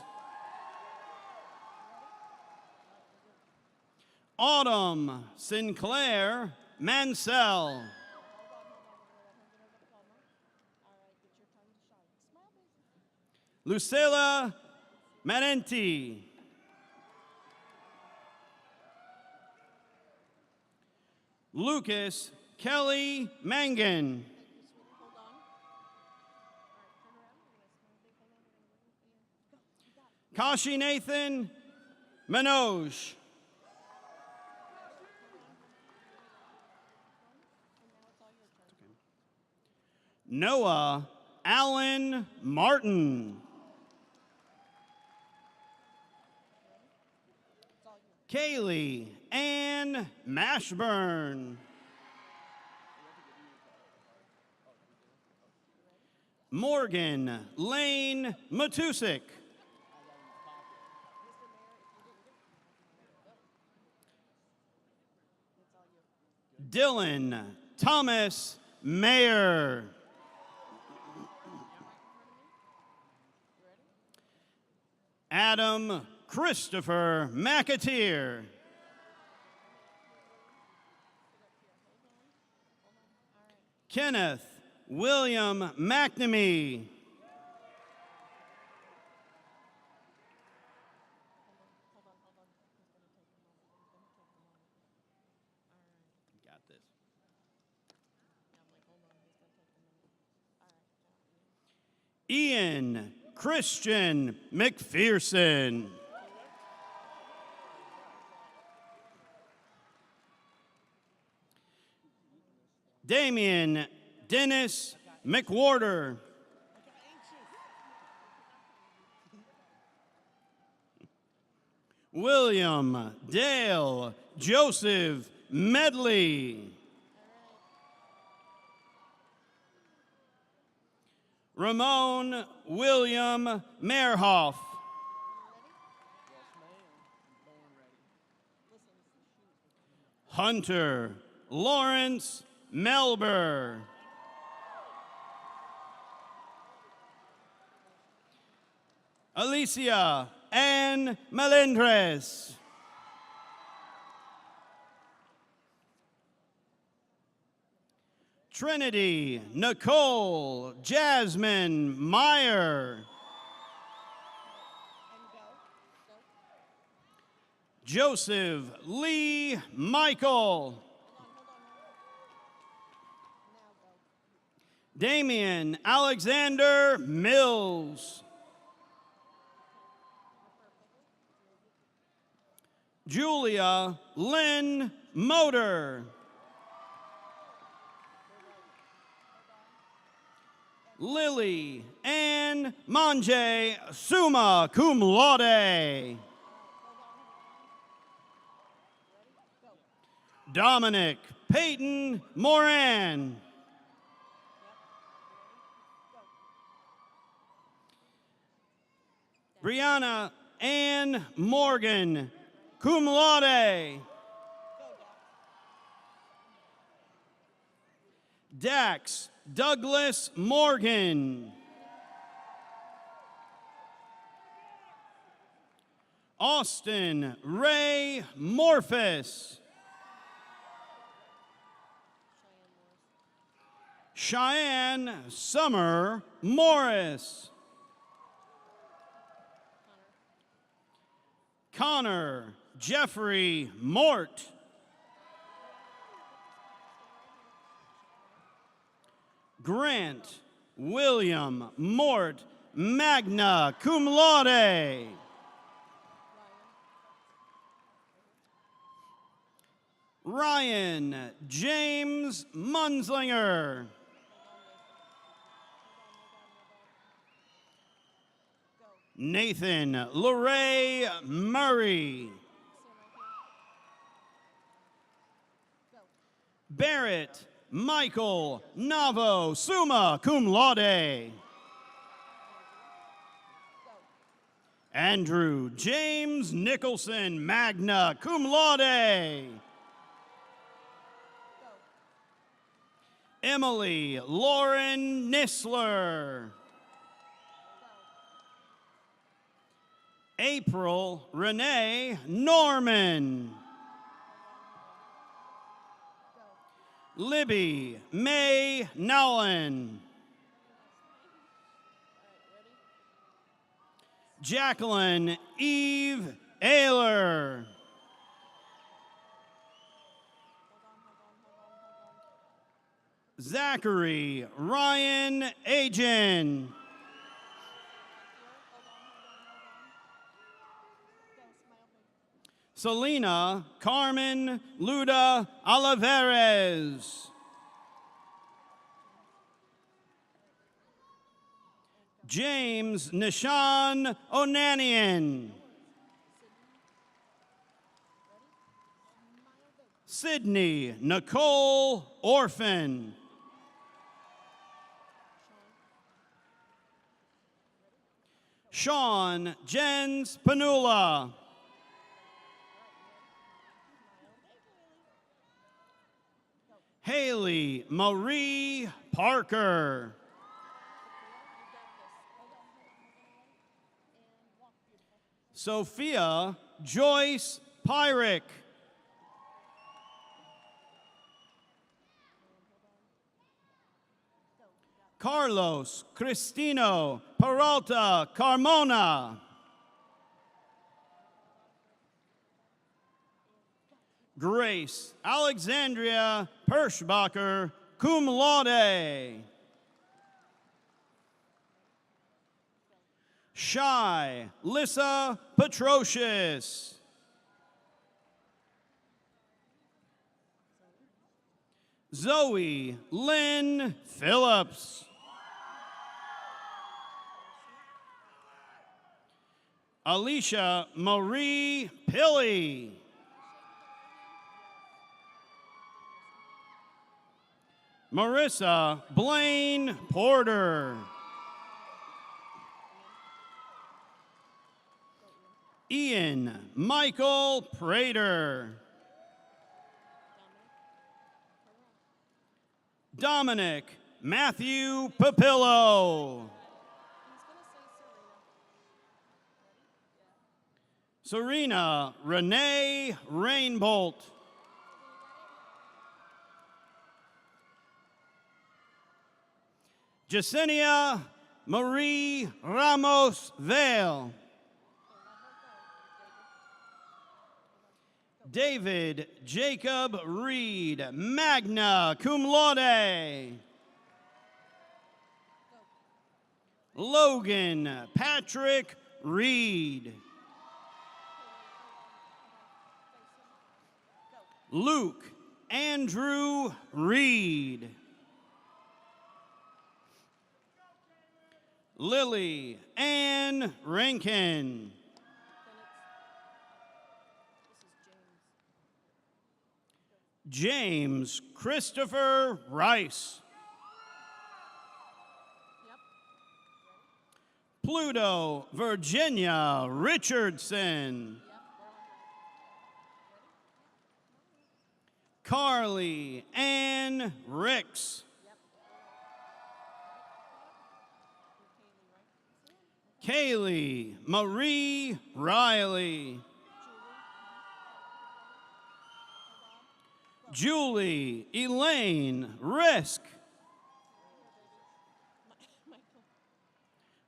Autumn Sinclair Mansell. Lucilla Manenti. Lucas Kelly Mangan. Kashi Nathan Manoj. Noah Allen Martin. Kaylee Ann Mashburn. Morgan Lane Matusik. Dylan Thomas Mayer. Adam Christopher McAteer. Kenneth William McNamee. Got this. Ian Christian McPherson. Damian Dennis McWhorter. William Dale Joseph Medley. Ramon William Mehrhoff. Hunter Lawrence Melber. Alicia Ann Melendres. Trinity Nicole Jasmine Meyer. Joseph Lee Michael. Damian Alexander Mills. Julia Lynn Motor. Lily Ann Manje, summa cum laude. Dominic Peyton Moran. Brianna Ann Morgan, cum laude. Dax Douglas Morgan. Austin Ray Morphus. Cheyenne Summer Morris. Connor Jeffrey Mort. Grant William Mort, magna cum laude. Ryan James Munslinger. Nathan Luray Murray. Barrett Michael Navo, summa cum laude. Andrew James Nicholson, magna cum laude. Emily Lauren Nisler. April Renee Norman. Libby May Nowlin. Jacqueline Eve Ayler. Zachary Ryan Agen. Selena Carmen Luda Olivares. James Nishan Onanian. Sydney Nicole Orphan. Sean Jens Panula. Haley Marie Parker. Sophia Joyce Pyrick. Carlos Cristino Peralta Carmona. Grace Alexandria Perschbacher, cum laude. Shy Lissa Petrocious. Zoe Lynn Phillips. Alicia Marie Pilley. Marissa Blaine Porter. Ian Michael Prater. Dominic Matthew Papillo. Serena Renee Rainbolt. Jasenia Marie Ramos Vale. David Jacob Reed, magna cum laude. Logan Patrick Reed. Luke Andrew Reed. Lily Ann Rankin. James Christopher Rice. Pluto Virginia Richardson. Carly Ann Ricks. Kaylee Marie Riley. Julie Elaine Risk.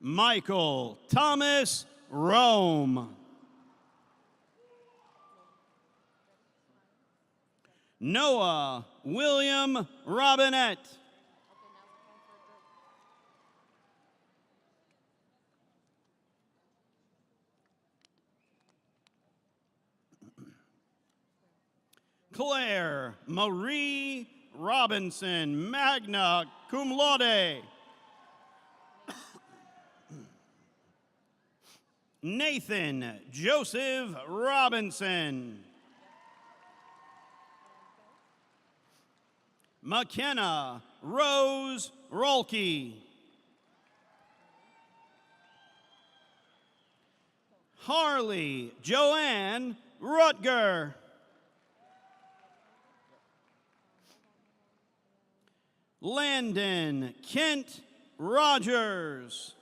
Michael Thomas Rome. Noah William Robinette. Claire Marie Robinson, magna cum laude. Nathan Joseph Robinson. McKenna Rose Rolke. Harley Joanne Rutger. Landon Kent Rogers.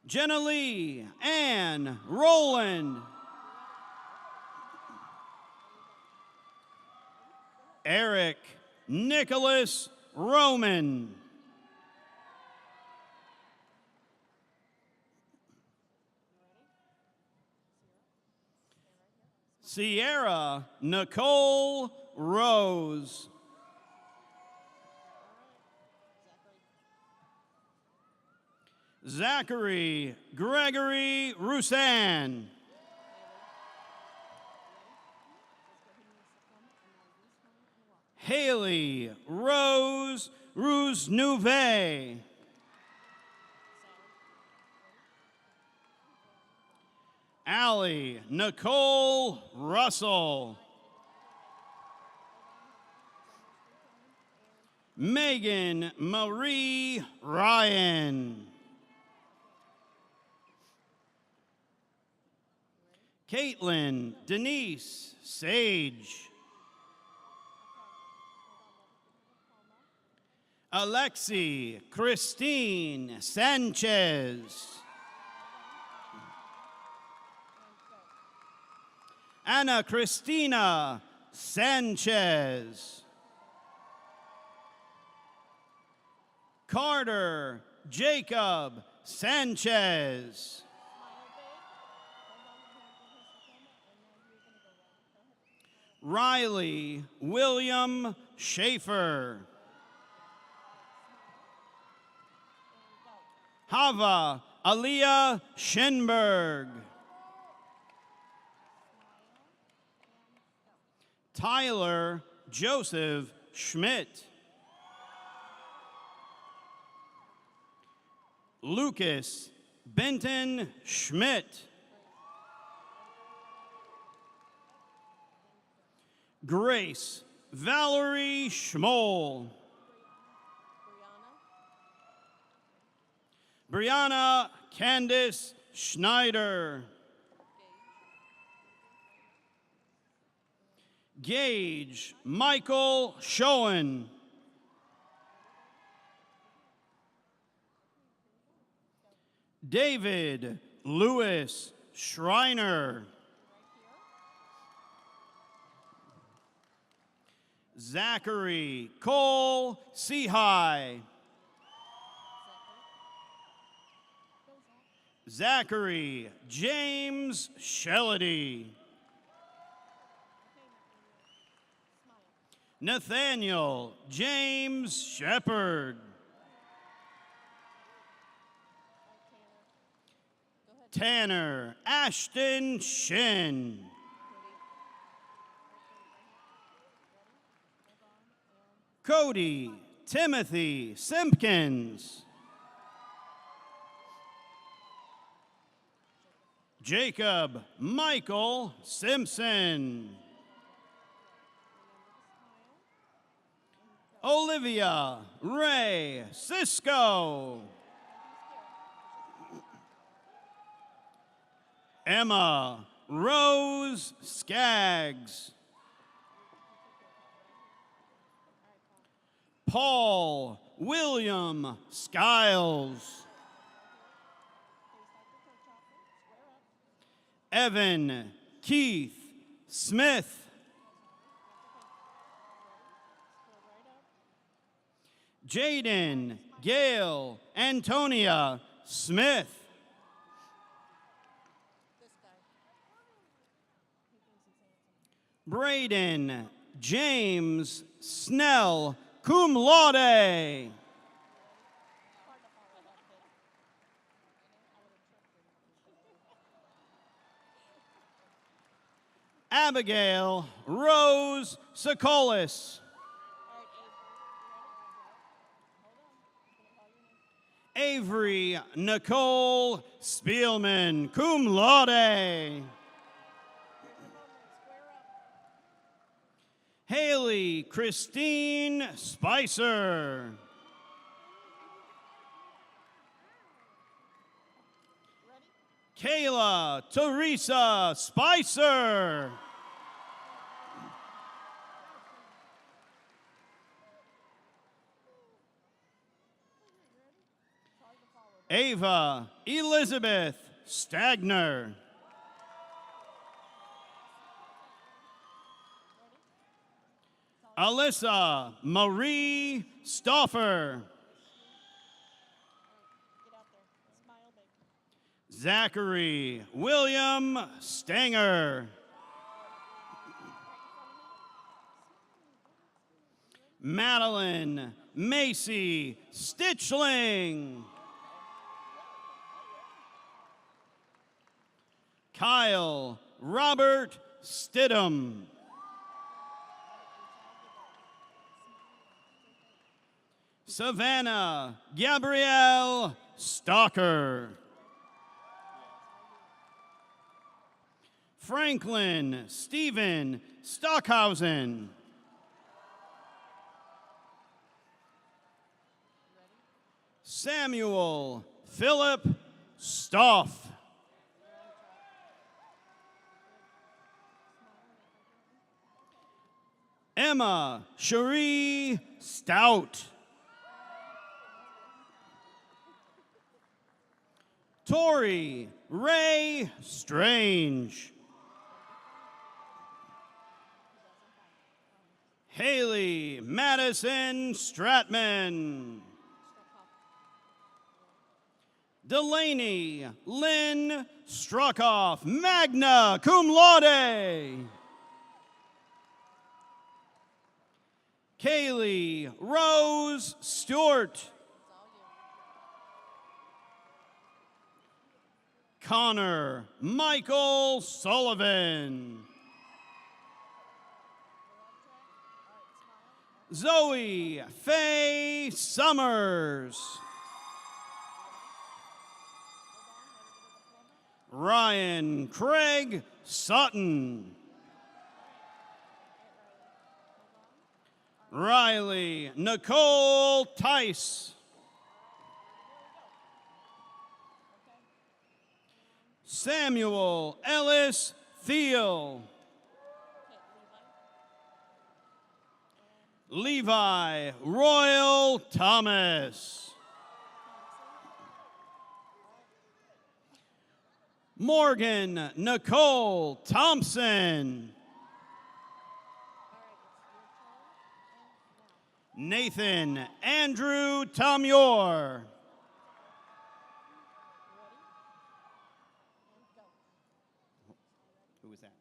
Jenna Lee Ann Rowland. Eric Nicholas Roman. Sierra Nicole Rose. Zachary Gregory Roussan. Haley Rose Rusnouvet. Allie Nicole Russell. Megan Marie Ryan. Caitlin Denise Sage. Alexi Christine Sanchez. Ana Cristina Sanchez. Carter Jacob Sanchez. Riley William Schaefer. Hava Aliyah Schenberg. Tyler Joseph Schmidt. Lucas Benton Schmidt. Grace Valerie Schmoll. Brianna Candice Schneider. Gage Michael Schoen. David Lewis Schreiner. Zachary Cole Seahigh. Zachary James Shellady. Nathaniel James Shepard. Tanner Ashton Shin. Cody Timothy Simpkins. Jacob Michael Simpson. Olivia Ray Cisco. Emma Rose Skaggs. Paul William Skiles. Evan Keith Smith. Jaden Gail Antonia Smith. Braden James Snell, cum laude. Abigail Rose Sokolis. Avery Nicole Spielman, cum laude. Haley Christine Spicer. Kayla Teresa Spicer. Ava Elizabeth Stagner. Alyssa Marie Stoffer. Get out there. Smile big. Zachary William Stanger. Madeline Macy Stitchling. Kyle Robert Stidham. Savannah Gabrielle Stalker. Franklin Stephen Stockhausen. Samuel Philip Stoff. Emma Cherie Stout. Tori Ray Strange. Haley Madison Stratman. Delaney Lynn Struckoff, magna cum laude. Kaylee Rose Stewart. Connor Michael Sullivan. Zoe Faye Summers. Ryan Craig Sutton. Riley Nicole Tice. Samuel Ellis Thiel. Levi Royal Thomas. Morgan Nicole Thompson. Nathan Andrew Tomior. Who was that?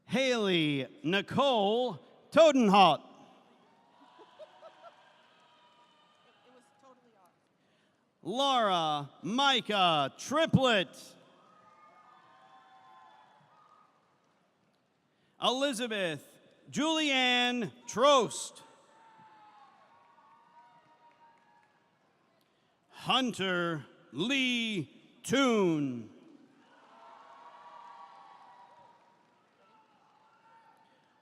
Haley Nicole Todenhot. It was totally ours. Laura Micah Triplet. Elizabeth Julianne Trost. Hunter Lee Toon.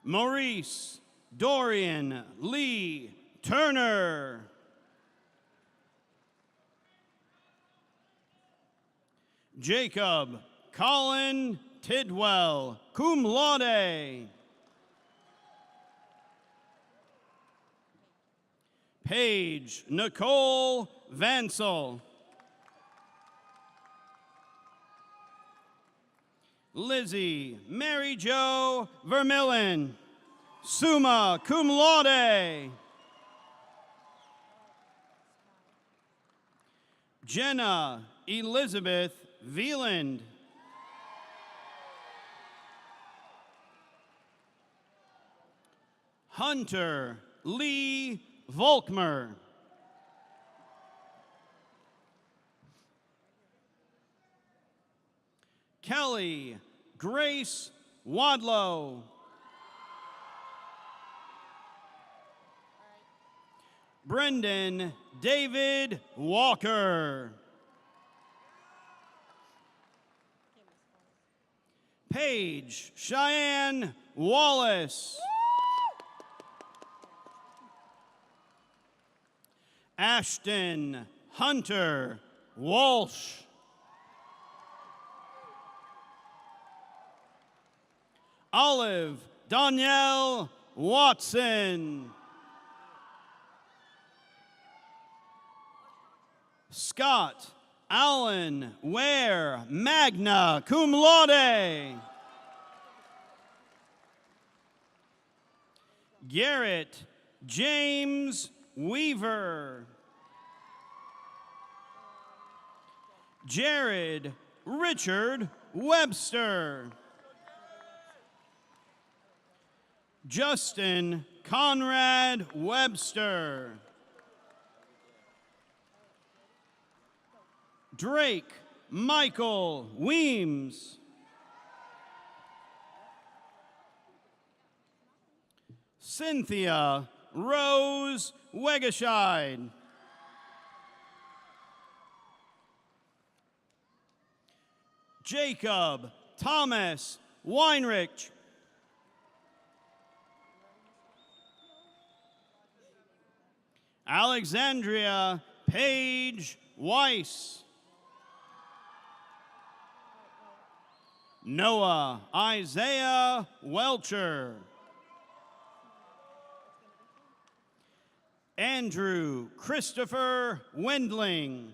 Maurice Dorian Lee Turner. Jacob Colin Tidwell, cum laude. Paige Nicole Vansel. Lizzie Mary Jo Vermillion, summa cum laude. Jenna Elizabeth Veland. Hunter Lee Volkmer. Kelly Grace Wadlow. Brendan David Walker. Paige Cheyenne Wallace. Ashton Hunter Walsh. Olive Danielle Watson. Scott Allen Ware, magna cum laude. Garrett James Weaver. Jared Richard Webster. Justin Conrad Webster. Drake Michael Weems. Cynthia Rose Wegescheid. Jacob Thomas Weinrich. Alexandria Paige Weiss. Noah Isaiah Welcher. Andrew Christopher Wendling.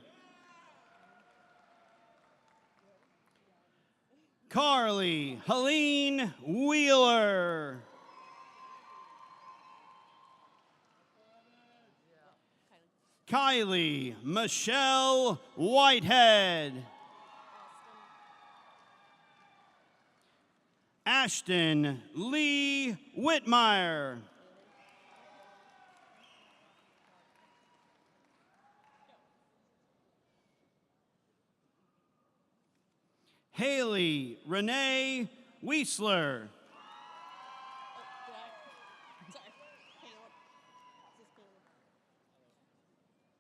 Carly Helene Wheeler. Kylie Michelle Whitehead. Ashton Lee Whitmire. Haley Renee Weisler. Sorry, Caleb. Is this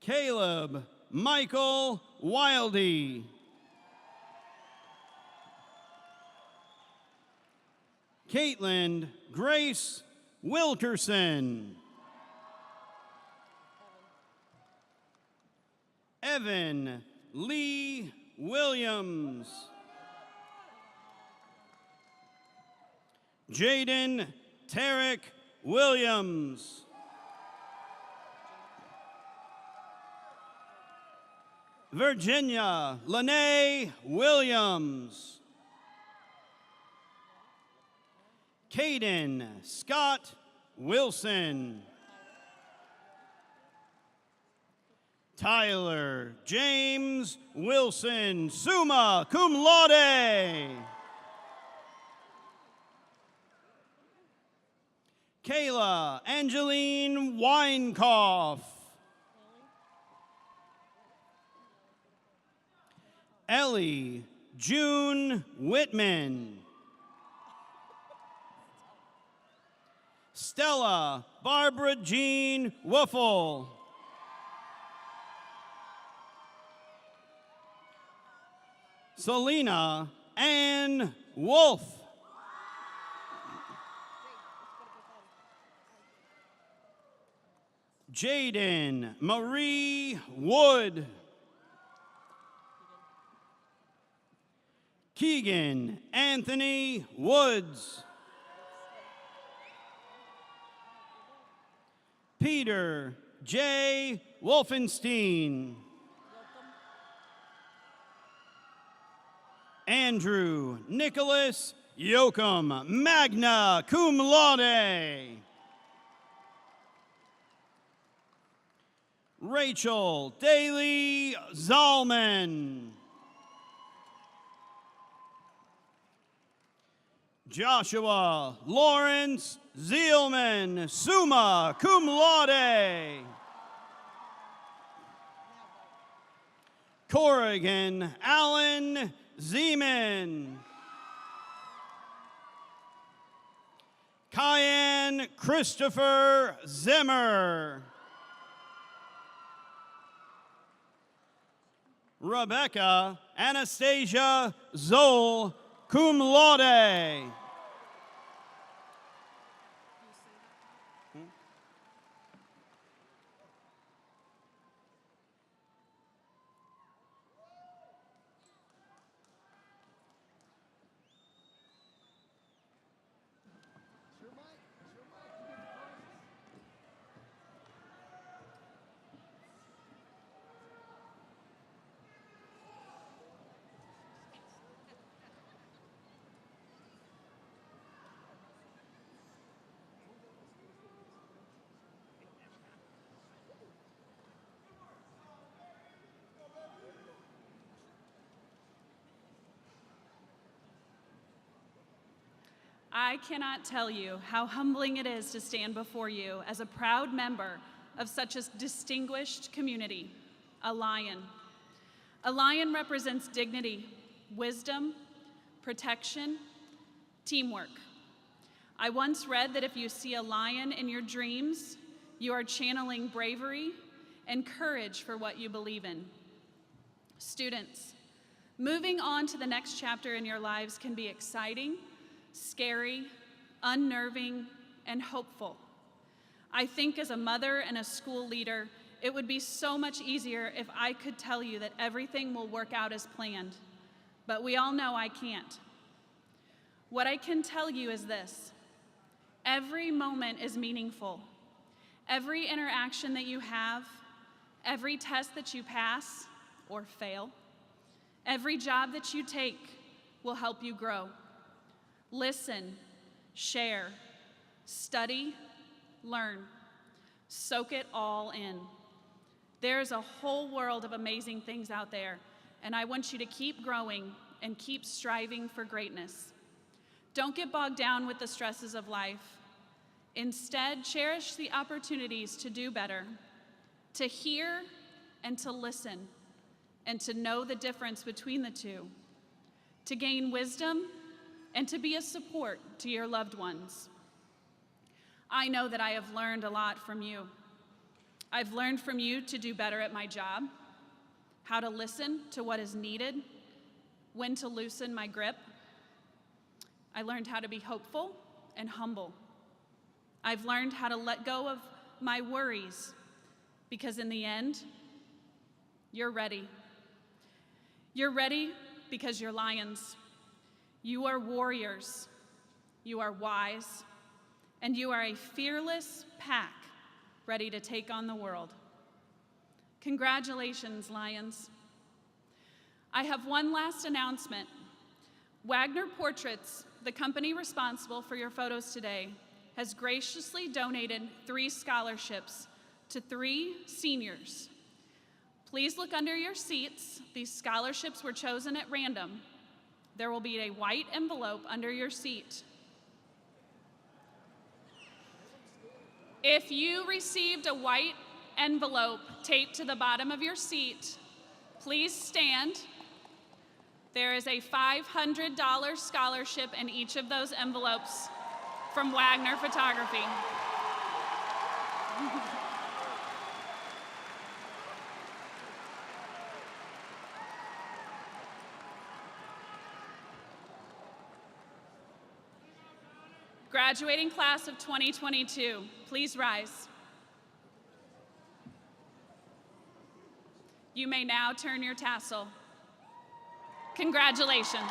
Caleb? Caleb Michael Wildy. Caitlin Grace Wilkerson. Evan Lee Williams. Jaden Tarek Williams. Virginia Lene Williams. Caden Scott Wilson. Tyler James Wilson, summa cum laude. Kayla Angeline Weinkoff. Ellie June Whitman. Stella Barbara Jean Wuffle. Selena Ann Wolf. Jaden Marie Wood. Keegan Anthony Woods. Peter J. Wolfenstein. Andrew Nicholas Yoakum, magna cum laude. Rachel Daly Zalman. Joshua Lawrence Zielman, summa cum laude. Corrigan Allen Zeman. Kyan Christopher Zimmer. Rebecca Anastasia Zoll, cum laude. I cannot tell you how humbling it is to stand before you as a proud member of such a distinguished community, a lion. A lion represents dignity, wisdom, protection, teamwork. I once read that if you see a lion in your dreams, you are channeling bravery and courage for what you believe in. Students, moving on to the next chapter in your lives can be exciting, scary, unnerving, and hopeful. I think as a mother and a school leader, it would be so much easier if I could tell you that everything will work out as planned, but we all know I can't. What I can tell you is this: every moment is meaningful. Every interaction that you have, every test that you pass or fail, every job that you take will help you grow. Listen, share, study, learn. Soak it all in. There's a whole world of amazing things out there, and I want you to keep growing and keep striving for greatness. Don't get bogged down with the stresses of life. Instead, cherish the opportunities to do better, to hear and to listen, and to know the difference between the two, to gain wisdom and to be a support to your loved ones. I know that I have learned a lot from you. I've learned from you to do better at my job, how to listen to what is needed, when to loosen my grip. I learned how to be hopeful and humble. I've learned how to let go of my worries, because in the end, you're ready. You're ready because you're lions. You are warriors, you are wise, and you are a fearless pack ready to take on the world. Congratulations, Lions. I have one last announcement. Wagner Portraits, the company responsible for your photos today, has graciously donated 3 scholarships to 3 seniors. Please look under your seats. These scholarships were chosen at random. There will be a white envelope under your seat. If you received a white envelope taped to the bottom of your seat, please stand. There is a $500 scholarship in each of those envelopes from Wagner Photography. Graduating class of 2022, please rise. You may now turn your tassel. Congratulations.